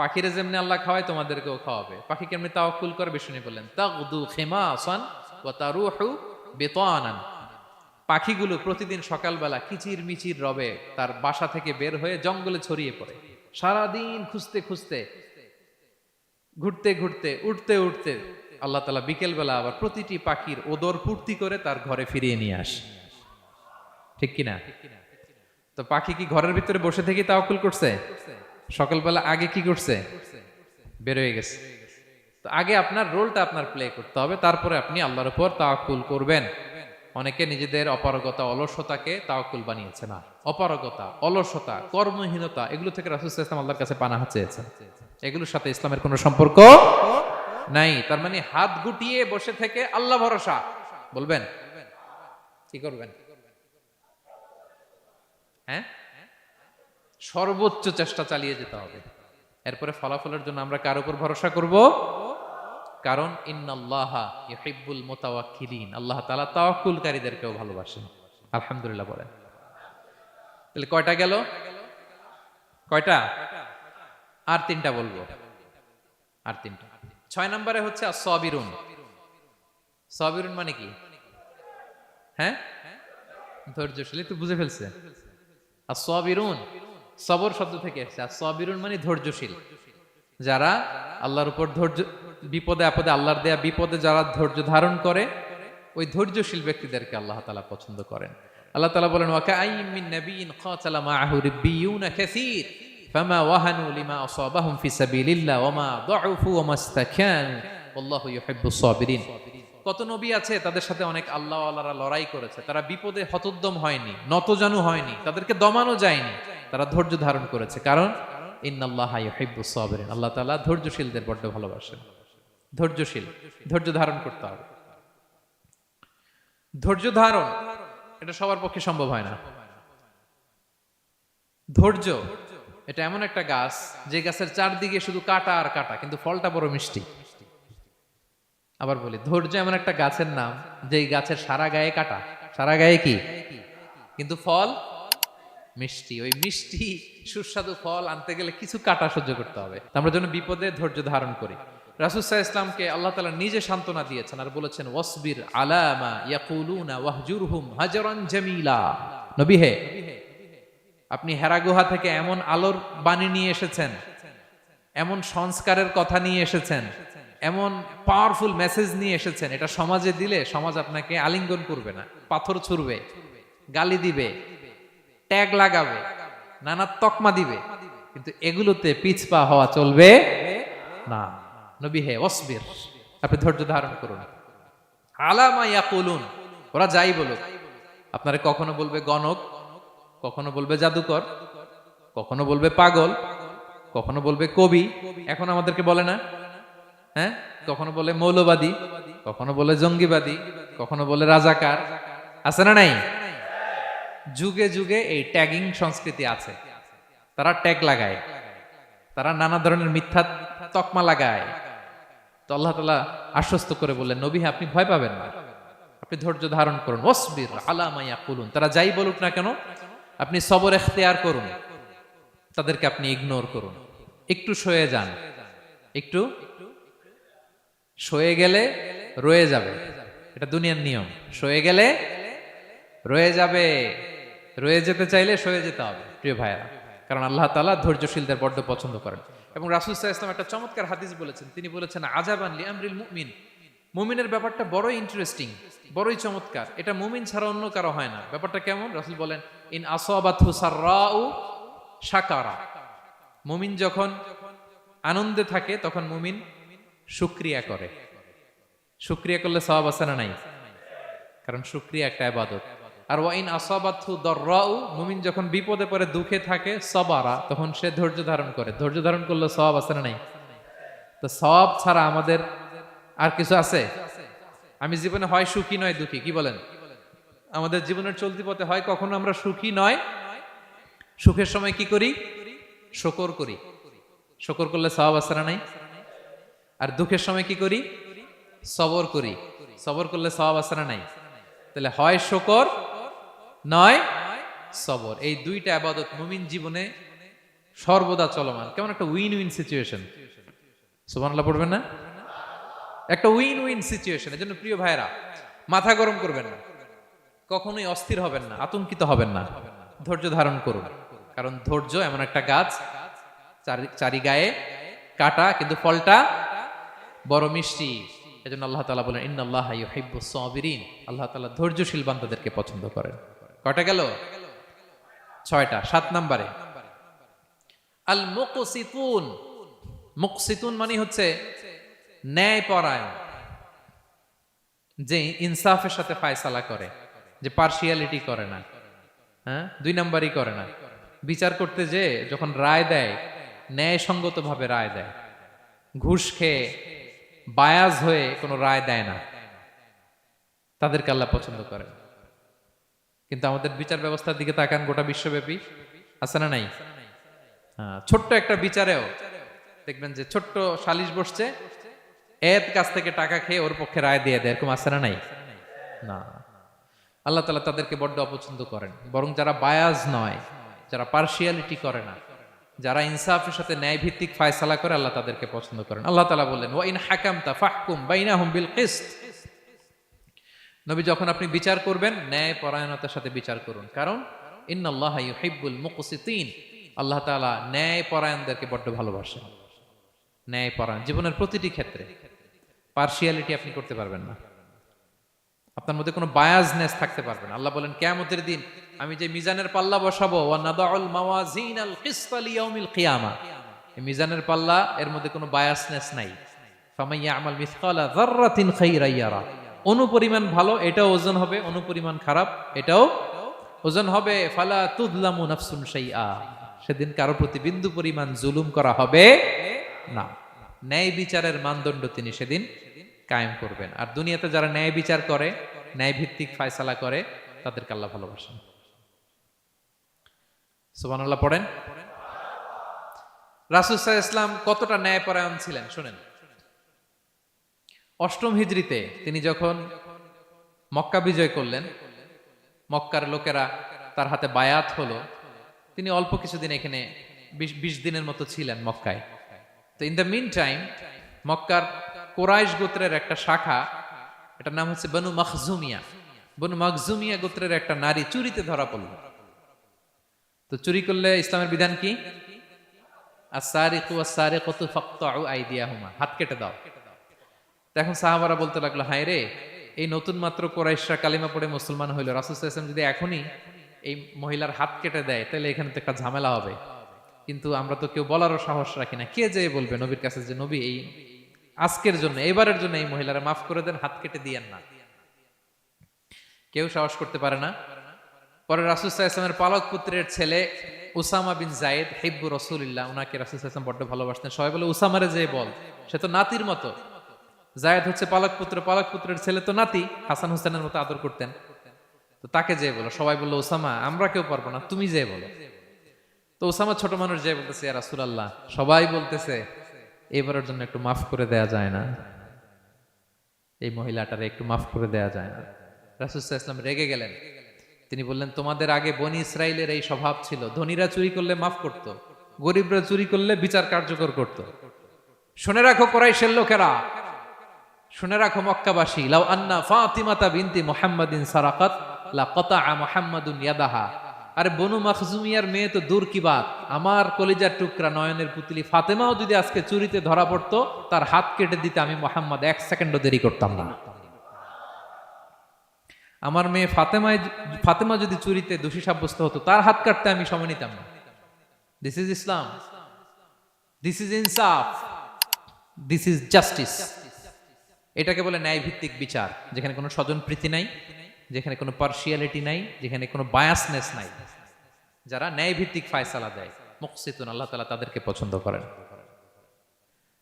Speaker 1: পাখিরে যেমনি আল্লাহ খাওয়ায় তোমাদেরকেও খাওয়াবে। পাখি কেমনি তাওয়াক্কুল করে? বিশ্বনবী বললেন তাগদু খিমাসান ওয়া তারুহু বিতানান। পাখিগুলো প্রতিদিন সকালবেলা কিচির মিচির রবে তার বাসা থেকে বের হয়ে জঙ্গলে ছড়িয়ে পড়ে, সারাদিন খুঁজতে খুঁজতে, ঘুরতে ঘুরতে, উঠতে উঠতে আল্লাহ তাআলা বিকেল বেলা আবার প্রতিটি পাখির ওদর পূর্তি করে তার ঘরে ফিরিয়ে নিয়ে আসে। ঠিক কিনা? তো পাখি কি ঘরের ভিতরে বসে থেকে তাওয়াক্কুল করছে? সকালবেলা আগে কি করছে? বের হয়ে গেছে। তো আগে আপনার রোলটা আপনার প্লে করতে হবে, তারপরে আপনি আল্লাহর উপর তাওয়াক্কুল করবেন। অনেকে নিজেদের অপারগতা, অলসতাকে তাওয়াক্কুল বানিয়েছে না। অপারগতা, অলসতা, কর্মহীনতা এগুলো থেকে রাসূল সাল্লাল্লাহু আলাইহি ওয়াসাল্লাম আল্লাহর কাছে পানাহ চেয়েছেন। এগুলোর সাথে ইসলামের কোনো সম্পর্ক নাই। তার মানে হাত গুটিয়ে বসে থেকে আল্লাহ ভরসা বলবেন, কি করবেন? হ্যাঁ, সর্বোচ্চ চেষ্টা চালিয়ে যেতে হবে। এরপরে ফলাফলের জন্য আমরা কার উপর ভরসা করব? কারণ ইন্নাল্লাহা ইউহিব্বুল মুতাওয়াক্কিলিন, আল্লাহ তাআলা তাওয়াক্কুলকারীদেরকেও ভালোবাসেন। আলহামদুলিল্লাহ বলেন। তাহলে কয়টা গেল? কয়টা? আর তিনটা বলবো, আর তিনটা। 6 নম্বরে হচ্ছে as-সাবিরুন। সাবিরুন মানে কি? হ্যাঁ, ধৈর্যশীল। একটু বুঝে ফেলছে? as-সাবিরুন সবর শব্দ থেকে এসেছে। as-সাবিরুন মানে ধৈর্যশীল। যারা আল্লাহর উপর ধৈর্য, বিপদে আপদে আল্লাহর দেয়া বিপদে যারা ধৈর্য ধারণ করে, ওই ধৈর্যশীল ব্যক্তিদেরকে আল্লাহ তাআলা পছন্দ করেন। আল্লাহ তাআলা বলেন, ওয়া কাআইয়্যিম মিন নাবিয়্যিন ক্বাতালা মাআহু রিব্বিয়ুনা কাসীর ফামা ওয়াহানু লিমা আসাবাহুম ফি সাবিলিল্লাহ ওয়া মা দাউফু ওয়া মাস্তাকানু ওয়াল্লাহু ইউহিব্বুস সাবিরিন। কত নবী আছে তাদের সাথে অনেক আল্লাহওয়ালারা লড়াই করেছে, তারা বিপদে হতোদ্যম হয়নি, নতজানু হয়নি, তাদেরকে দমানো যায়নি, তারা ধৈর্য ধারণ করেছে। কারণ ইন্নাল্লাহা ইউহিব্বুস সাবিরিন, আল্লাহ তাআলা ধৈর্যশীলদের বড় ভালোবাসেন। ধৈর্যশীল, ধৈর্য ধারণ করতে হবে। ধৈর্য ধারণ এটা সবার পক্ষে সম্ভব হয় না। ধৈর্য এটা এমন একটা গাছ, যে গাছের চারদিকে শুধু কাটা আর কাটা, কিন্তু ফলটা বড় মিষ্টি। আবার বলি, ধৈর্য এমন একটা গাছের নাম, যেই গাছের সারা গায়ে কাটা, সারা গায়ে কি, কিন্তু ফল মিষ্টি। ওই মিষ্টি সুস্বাদু ফল আনতে গেলে কিছু কাটা সহ্য করতে হবে। আমরা যেন বিপদে ধৈর্য ধারণ করি। রাসূল সাল্লাল্লাহু আলাইহি ওয়াসাল্লামকে আল্লাহ তাআলা নিজে সান্ত্বনা দিয়েছেন আর বলেছেন, ওয়াসবির আলা মা ইয়াকুলুনা ওয়াহজুরহুম হাজরান জামিলা। নবী হে, আপনি হেরা গুহা থেকে এমন আলোর বাণী নিয়ে এসেছেন, এমন সংস্কারের কথা নিয়ে এসেছেন, এমন পাওয়ারফুল মেসেজ নিয়ে এসেছেন, এটা সমাজে দিলে সমাজ আপনাকে আলিঙ্গন করবে না, পাথর ছুড়বে, গালি দিবে, ট্যাগ লাগাবে, নানা তকমা দিবে, কিন্তু এগুলোতে পিছপা হওয়া চলবে না। নবী হে ওয়াসবির, আপনি ধৈর্য ধারণ করুন। আলা মা ইয়াকুলুন, ওরা যাই বলুক, আপনারে কখনো বলবে গণক, কখনো বলবে জাদুকর, কখনো বলবে পাগল, কখনো বলবে কবি, এখন আমাদেরকে বলে না, হ্যাঁ, কখনো বলে মৌলবাদী, কখনো বলে জঙ্গিবাদী, কখনো বলে রাজাকার, আছে না নাই? যুগে যুগে এই ট্যাগিং সংস্কৃতি আছে। তারা ট্যাগ লাগায়, তারা নানা ধরনের মিথ্যা তকমা লাগায়। তো আল্লাহ তাআলা আশ্বস্ত করে বললেন, নবী আপনি ভয় পাবেন না, আপনি ধৈর্য ধারণ করুন। ওয়াসবির আলা মা ইয়াকুলুন, তারা যাই বলুক না কেন আপনি সবর ইখতিয়ার করুন, তাদেরকে আপনি ইগনোর করুন, একটু সয়ে যান। একটু সয়ে গেলে রয়ে যাবে, এটা দুনিয়ার নিয়ম। সয়ে গেলে রয়ে যাবে, রয়ে যেতে চাইলে সয়ে যেতে হবে প্রিয় ভাইয়েরা, কারণ আল্লাহ তাআলা ধৈর্যশীলদের বড্ড পছন্দ করেন। এবং রাসূল সাল্লাল্লাহু আলাইহি ওয়াসাল্লাম একটা চমৎকার হাদিস বলেছেন, তিনি বলেছেন, আজাবান লিআমরিল মুমিন, মুমিনের ব্যাপারটা বড়ই ইন্টারেস্টিং, বড়ই চমৎকার, এটা মুমিন ছাড়া অন্য কারো হয় না। ব্যাপারটা কেমন? রাসূল বলেন, ইন আসাবাতহু সাররাউ শাকারা, মুমিন যখন আনন্দে থাকে তখন মুমিন শুকরিয়া করে। শুকরিয়া করলে সওয়াব আছে না নাই? কারণ শুকরিয়া একটা ইবাদত। আর ওয়া ইন আসাবাতহু দাররাউ, মুমিন যখন বিপদে পড়ে দুঃখে থাকে, সাবারা, তখন সে ধৈর্য ধারণ করে। ধৈর্য ধারণ করলে সওয়াব আছে না নাই? তো সওয়াব ছাড়া আমাদের আর কিছু আছে? আমি জীবনে হয় সুখী নয় দুঃখী, কি বলেন? আমাদের জীবনের চলতি পথে হয় কখনো আমরা সুখী নয়, সুখের সময় কি করি? শুকর করি। শুকর করলে সওয়াব আছে না নাই? আর দুঃখের সময় কি করি? সবর করি। সবর করলে সওয়াব আছে না নাই? তাহলে হয় শুকর নয় সবর, এই দুইটা ইবাদত মুমিন জীবনে সর্বদা চলমান। কেমন একটা উইন উইন সিচুয়েশন, সুবহানাল্লাহ পড়বেন না? একটা উইন উইন সিচুয়েশন। এজন্য প্রিয় ভাইরা, মাথা গরম করবেন না, কখনোই অস্থির হবেন না, আতঙ্কিত হবেন না, ধৈর্য ধারণ করুন। কারণ ধৈর্য এমন একটা গাছ, চারি গায়ে কাটা, কিন্তু ফলটা বড় মিষ্টি। এজন্য আল্লাহ তাআলা বলেন ইন্নাল্লাহা ইউহিব্বুস সাবিরিন, আল্লাহ তাআলা ধৈর্যশীল বান্দাদেরকে পছন্দ করেন। কয়টা গেল? 6টা। 7 নম্বরে আল মুকসিতুন। মুকসিতুন মানে হচ্ছে ন্যায়পরায়ণ, যে ইনসাফের সাথে ফায়সালা করে, যে পার্শিয়ালিটি করে না, হ্যাঁ, 2 নাম্বারই করে না। বিচার করতে যে যখন রায় দেয় ন্যায়সঙ্গত ভাবে রায় দেয়, ঘুষ খেয়ে বায়াজ হয়ে কোনো রায় দেয় না, তাদেরকে আল্লাহ পছন্দ করে। কিন্তু আমাদের বিচার ব্যবস্থার দিকে তাকান, গোটা বিশ্বব্যাপী আছে না নাই? ছোট্ট একটা বিচারেও দেখবেন যে ছোট্ট সালিশ বসছে, এর কাছ থেকে টাকা খেয়ে ওর পক্ষে রায় দিয়ে দেয়, এরকম আছে না নাই? না, আল্লাহ তাআলা তাদেরকে বড্ড অপছন্দ করেন। বরং যারা বায়াজ নয়, যারা পার্শিয়ালিটি করে না, যারা ইনসাফের সাথে ন্যায় ভিত্তিক ফায়সালা করে, আল্লাহ তাদেরকে পছন্দ করেন। আল্লাহ তাআলা বললেন ওয়া ইন হাকামতা ফাহকুম বাইনাহুম বিল কিসত। নবী, যখন আপনি বিচার করবেন ন্যায় পরায়ণতার সাথে বিচার করুন, কারণ ইন্নাল্লাহা ইউহিব্বুল মুকসিতিন, আল্লাহ তাআলা ন্যায় পরায়ণদেরকে বড্ড ভালোবাসেন। ন্যায় পরায়ণ জীবনের প্রতিটি ক্ষেত্রে। পার্শিয়ালিটি আপনি করতে পারবেন না, আপনার মধ্যে কোনো বায়াসনেস থাকতে পারবে না। আল্লাহ বলেন কিয়ামতের দিন আমি যে মিজানের পাল্লা বসাবো, ওয়া নাদাউল মাওয়াজিনাল কিসতা লিয়াউমিল কিয়ামা, এই মিজানের পাল্লা, এর মধ্যে কোনো বায়াসনেস নাই। ফামান ইয়ামাল মিসকালা যাররাতিন খাইরান ইয়ারা, অনুপরিমাণ ভালো এটাও ওজন হবে, অনুপরিমাণ খারাপ এটাও ওজন হবে। ফালা তুযলামু নাফসুন শাইআ, সেদিন কারো প্রতি বিন্দু পরিমাণ জুলুম করা হবে না। ন্যায় বিচারের মানদণ্ড তিনি সেদিন কায়েম করবেন। আর দুনিয়াতে যারা ন্যায় বিচার করে, ন্যায় ভিত্তিক ফায়সালা করে, তাদেরকে আল্লাহ ভালোবাসেন। সুবহানাল্লাহ পড়েন। রাসূল সাল্লাল্লাহু আলাইহি ওয়াসাল্লাম কতটা ন্যায়পরায়ণ ছিলেন শুনেন। 8ম হিজরিতে তিনি যখন মক্কা বিজয় করলেন, মক্কার লোকেরা তার হাতে বায়াত হলো, তিনি অল্প কিছুদিন এখানে 20 দিনের মতো ছিলেন মক্কায়। তো ইন দ্য মিন টাইম মক্কার কুরাইশ গোত্রের একটা শাখা, এটার নাম হচ্ছে বনু মখজুমিয়া। বনু মখজুমিয়া গোত্রের একটা নারী চুরিতে ধরা পড়ল। তো চুরি করলে ইসলামের বিধান কি? আস-সারিকু ওয়াস-সারিকাতু ফাকতাউ আইদিয়াহুমা, হাত কেটে দাও। এখন সাহাবারা বলতে লাগলো, হায় রে, এই নতুন মাত্র কুরাইশরা কালিমা পড়ে মুসলমান হইল, রাসূল সাল্লাল্লাহু আলাইহি ওয়াসাল্লাম যদি এখনই এই মহিলার হাত কেটে দেয় তাহলে এখানে তো একটা ঝামেলা হবে। কিন্তু আমরা তো কেউ বলারও সাহস রাখি না। কে যে বলবে নবীর কাছে যে নবী এই আজকের জন্য, এবারের জন্য এই মহিলারা মাফ করে দেন, হাত কেটে দিয়েন না। কেউ সাহস করতে পারে না। পরে রাসূল সাল্লাল্লাহু আলাইহি ওয়াসাল্লামের পালক পুত্রের ছেলে উসামা বিন যায়েদ হিব্বু রাসূলিল্লাহ, ওনাকে রাসূল সাল্লাল্লাহু আলাইহি ওয়াসাল্লাম বড্ড ভালোবাসতেন। সবাই বলে উসামারে যে বল, সে তো নাতির মতো। যায়েদ হচ্ছে পালক পুত্র, পালক পুত্রের ছেলে তো নাতি, হাসান হোসেনের মতো আদর করতেন। তো তাকে যে বলো, সবাই বললো উসামা আমরা কেউ পারবো না, তুমি যে বলো। তো উসামা ছোট মানুষ যে বলতেছে, ইয়া রাসূলুল্লাহ সবাই বলতেছে এবারের জন্য একটু মাফ করে দেয়া যায় না, এই মহিলাটারে একটু মাফ করে দেয়া যায় না। রাসূল সাল্লাল্লাহু আলাইহি ওয়াসাল্লাম রেগে গেলেন। তিনি বললেন, তোমাদের আগে বনি ইসরাইলের এই স্বভাব ছিল, ধনীরা চুরি করলে মাফ করত, গরিবরা চুরি করলে বিচার কার্যকর করত। শুনে রাখো কুরাইশের লোকেরা, শুনে রাখো মক্কাবাসী, লাউ আন্না ফাতিমাতা বিনতি মুহাম্মাদিন সারাকাত লাকাতা মুহাম্মাদুন ইয়াদাহা। আরে বনু মখজুমিয়ার মেয়ে তো দূর কি বাত, আমার কলিজার টুকরা নয়নের পুতলি ফাতেমাও যদি আজকে চুরিতে ধরা পড়তো, তার হাত কেটে দিতে আমি মুহাম্মদ 1 সেকেন্ডও দেরি করতাম না। আমার মেয়ে ফাতেমা যদি চুরিতে দোষী সাব্যস্ত হতো, তার হাত কাটতে আমি সময় নিতাম না। This is Islam, this is ইনসাফ, দিস ইজ জাস্টিস। এটাকে বলে ন্যায় ভিত্তিক বিচার, যেখানে কোনো স্বজনপ্রীতি নাই, যেখানে কোনো পার্শিয়ালিটি নাই, যেখানে কোনো বায়াসনেস নাই। যারা ন্যায় ভিত্তিক ফায়সালা দেয়, মুকসিতুন, আল্লাহ তাআলা তাদেরকে পছন্দ করেন।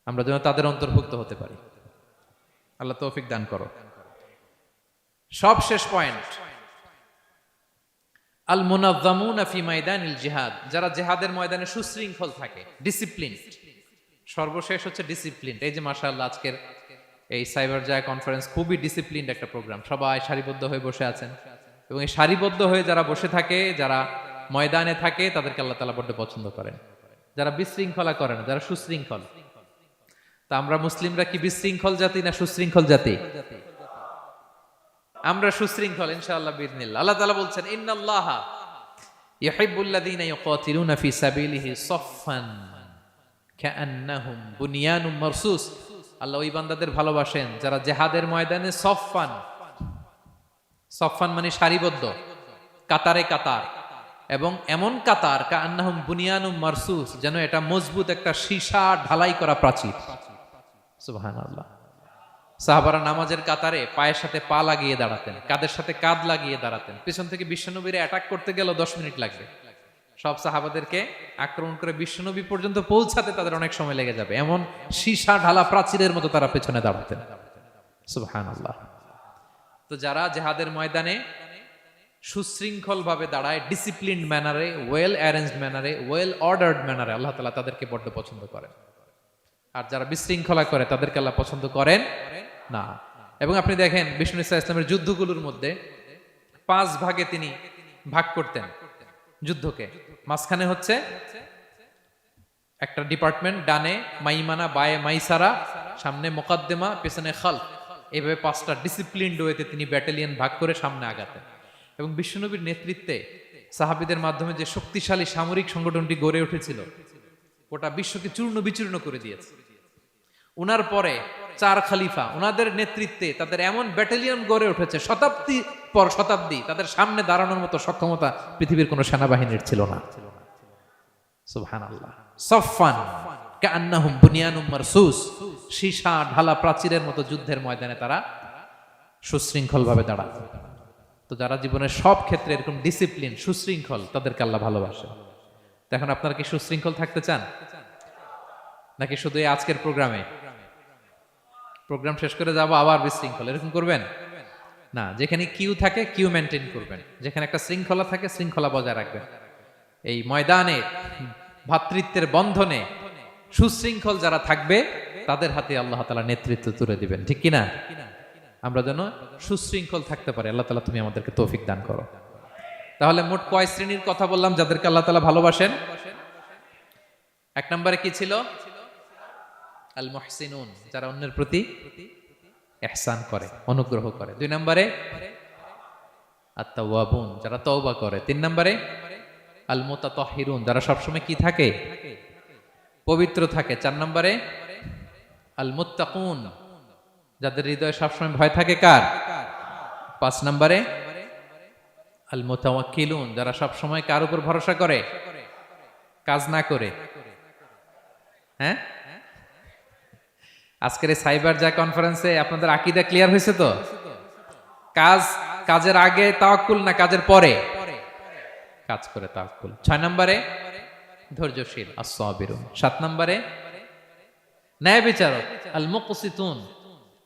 Speaker 1: আমরা যেন তাদের অন্তর্ভুক্ত হতে পারি। আল্লাহ তৌফিক দান করো। সব শেষ পয়েন্ট, আল মুনাজ্জামুনা ফি মাইদানিল জিহাদ, যারা জিহাদের ময়দানে সুশৃঙ্খল থাকে, ডিসিপ্লিন। সর্বশেষ হচ্ছে ডিসিপ্লিন। এই যে মাশাআল্লাহ আজকের এই সাইবার জায়া কনফারেন্স খুবই ডিসিপ্লিনড একটা প্রোগ্রাম, সবাই সারিবদ্ধ হয়ে বসে আছেন, এবং এই সারিবদ্ধ হয়ে যারা বসে থাকে, যারা ময়দানে থাকে, তাদেরকে আল্লাহ তাআলা বড্ড পছন্দ করেন। যারা বিশৃঙ্খলা করে না, যারা সুশৃঙ্খল। তা আমরা মুসলিমরা কি বিশৃঙ্খল জাতি না সুশৃঙ্খল জাতি? আমরা সুশৃঙ্খল ইনশাআল্লাহ বিইذنিল্লাহ। আল্লাহ তাআলা বলছেন ইন্নাল্লাহা ইউহিব্বুল্লাযীনা ইউকাতিলুনা ফি সাবিলিহি সাফফান কাআন্নাহুম বুনিয়ানুম মারসুস। আল্লাহ ওই বান্দাদের ভালোবাসেন যারা জিহাদের ময়দানে সফফান, সফফান মানে সারিবদ্ধ, কাতারে কাতার, এবং এমন কাতার কাআন্নাহুম বুনিয়ানুম মারসুস, যেন এটা মজবুত একটা সীসা ঢালাই করা প্রাচীর। সুবহানাল্লাহ। সাহাবারা নামাজের কাতারে পায়ের সাথে পা লাগিয়ে দাঁড়াতেন, কাদের সাথে কাঁধ লাগিয়ে দাঁড়াতেন। পিছন থেকে বিশ্বনবীরে অ্যাটাক করতে গেল 10 মিনিট লাগবে। সব সাহাবাদেরকে আক্রমণ করে বিশ্বনবী পর্যন্ত পৌঁছাতে তাদের অনেক সময় লেগে যাবে, এমন সীসা ঢালা প্রাচীরের মতো তারা পেছনে দাঁড়াতেন। সুবহানাল্লাহ। তো যারা জিহাদের ময়দানে সুশৃঙ্খল ভাবে দাঁড়ায়, ডিসিপ্লিনড ম্যানারে, ওয়েল অ্যারেঞ্জড ম্যানারে, ওয়েল অর্ডার্ড ম্যানারে, আল্লাহ তাআলা তাদেরকে বড্ড পছন্দ করেন। আর যারা বিশৃঙ্খলা করে তাদেরকে আল্লাহ পছন্দ করেন না। এবং আপনি দেখেন বিষ্ণু ইসলামের যুদ্ধগুলোর মধ্যে 5 ভাগে তিনি ভাগ করতেন যুদ্ধকে। মাঝখানে হচ্ছে একটা ডিপার্টমেন্ট, ডানে মাইমানা, বায়ে মাইসারা, সামনে মোকাদ্দেমা, পেছনে খালফ। এইভাবে 5টা ডিসিপ্লিনড ওয়েতে তিনি ব্যাটালিয়ন ভাগ করে সামনে আগাতেন। এবং বিশ্বনবীর নেতৃত্বে সাহাবীদের মাধ্যমে যে শক্তিশালী সামরিক সংগঠনটি গড়ে উঠেছিল, ওটা বিশ্বকে চূর্ণ বিচূর্ণ করে দিয়েছে। উনার পরে 4 খলিফা, ওনাদের নেতৃত্বে তাদের এমন ব্যাটালিয়ন গড়ে উঠেছে, শতাব্দী পর শতাব্দী তাদের সামনে দাঁড়ানোর মতো সক্ষমতা পৃথিবীর কোনো সেনাবাহিনীর ছিল না। সুবহানাল্লাহ। সাফফান কাআন্নাহুম বুনিয়ানুম মারসুস, সীসা ঢালা প্রাচীরের মতো যুদ্ধের ময়দানে তারা সুশৃঙ্খল ভাবে দাঁড়ায়। তো যারা জীবনের সব ক্ষেত্রে এরকম ডিসিপ্লিন, সুশৃঙ্খল, তাদেরকে আল্লাহ ভালোবাসে। এখন আপনারা কি সুশৃঙ্খল থাকতে চান, নাকি শুধু এই আজকের প্রোগ্রাম শেষ করে যাব আবার বিশৃঙ্খল এরকম করবেন? না, যেখানে কিউ থাকে কিউ মেনটেন করবেন, যেখানে একটা শৃঙ্খলা থাকে শৃঙ্খলা বজায় রাখবেন। এই ময়দানে ভ্রাতৃত্বের বন্ধনে সুশৃঙ্খল যারা থাকবে তাদের হাতে আল্লাহ তাআলা নেতৃত্ব তুলে দিবেন, ঠিক কিনা? আমরা যেন সুশৃঙ্খল থাকতে পারি। আল্লাহ তাআলা তুমি আমাদেরকে তৌফিক দান করো। তাহলে মোট কয় শ্রেণীর কথা বললাম যাদেরকে আল্লাহ তাআলা ভালোবাসেন? 1 নম্বরে কি ছিল? আল মুহসিনুন, যারা অন্যের প্রতি ইহসান করে, অনুগ্রহ করে। 2 নম্বরে আত-তাওয়াবুন, যারা তওবা করে। 3 নম্বরে আল মুতাতাহহিরুন, যারা সবসময় কি থাকে? পবিত্র থাকে। 4 নম্বরে আল মুত্তাকুন, যাদের হৃদয়ে সবসময় ভয় থাকে কার? 5 নম্বরে আল মুতাওয়াক্কিলুন, যারা সবসময় কার উপর ভরসা করে? কাজ না করে। হ্যাঁ, আজকের এই সাইবার যা কনফারেন্সে আপনাদের আকীদা ক্লিয়ার হয়েছে তো? কাজের আগে তাওয়াক্কুল না কাজের পরে? কাজ করে তাওয়াক্কুল। 6 নম্বরে ধৈর্যশীল, আস-সাবিরুন। 7 নম্বরে ন্যায় বিচারক, আল মুকসিতুন,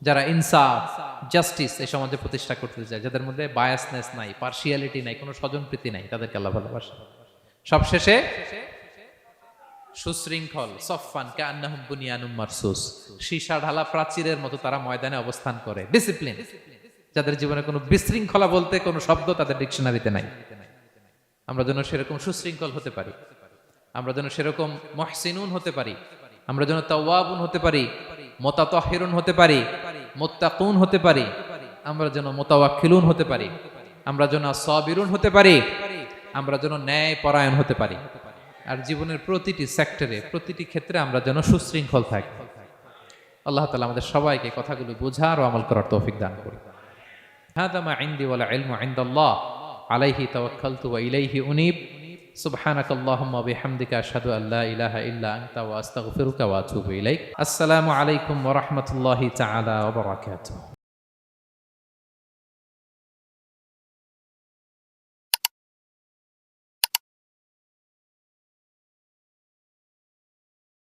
Speaker 1: যারা ইনসাফ, জাস্টিস এই সমাজে প্রতিষ্ঠা করতে চায়, যাদের মধ্যে বায়াসনেস নাই, পার্সিয়ালিটি নাই, কোনো স্বজনপ্রীতি নাই, তাদেরকে আল্লাহ ভালোবাসে। সবশেষে সুশৃঙ্খল, সফফান কাআন্নাহুম বুনিয়ানুম মারসুস, সীসা ঢালা প্রাচীরের মতো তারা ময়দানে অবস্থান করে। ডিসিপ্লিন, যাদের জীবনে কোনো বিশৃঙ্খলা বলতে কোনো শব্দ তাদের ডিকশনারিতে নাই। আমরা যেন সেরকম সুশৃঙ্খল হতে পারি, আমরা যেন সেরকম মুহসিনুন হতে পারি, আমরা যেন তাওয়াবুন হতে পারি, মুতাতাহহিরুন হতে পারি, মুত্তাকুন হতে পারি, আমরা যেন মুতাওয়াক্কিলুন হতে পারি, আমরা যেন সাবিরুন হতে পারি, আমরা যেন ন্যায় পরায়ণ হতে পারি। আর জীবনের প্রতিটি সেক্টরে, প্রতিটি ক্ষেত্রে আমরা যেন সুশৃঙ্খল থাকি। আল্লাহ তাআলা আমাদের সবাইকে কথাগুলো বোঝার ও আমল করার তৌফিক দান করুন। হাদা মা ইনদি ওয়াল ইলমু ইনদাল্লাহ আলাইহি তাওয়াক্কালতু ওয়া ইলাইহি উনীব। সুবহানাকাল্লাহুম্মা ওয়া বিহামদিকা আশহাদু আল লা ইলাহা ইল্লা আনতা ওয়া আস্তাগফিরুকা ওয়া আতুবু ইলাইক। আসসালামু আলাইকুম ওয়া রাহমাতুল্লাহি তাআলা ওয়া বারাকাতুহু।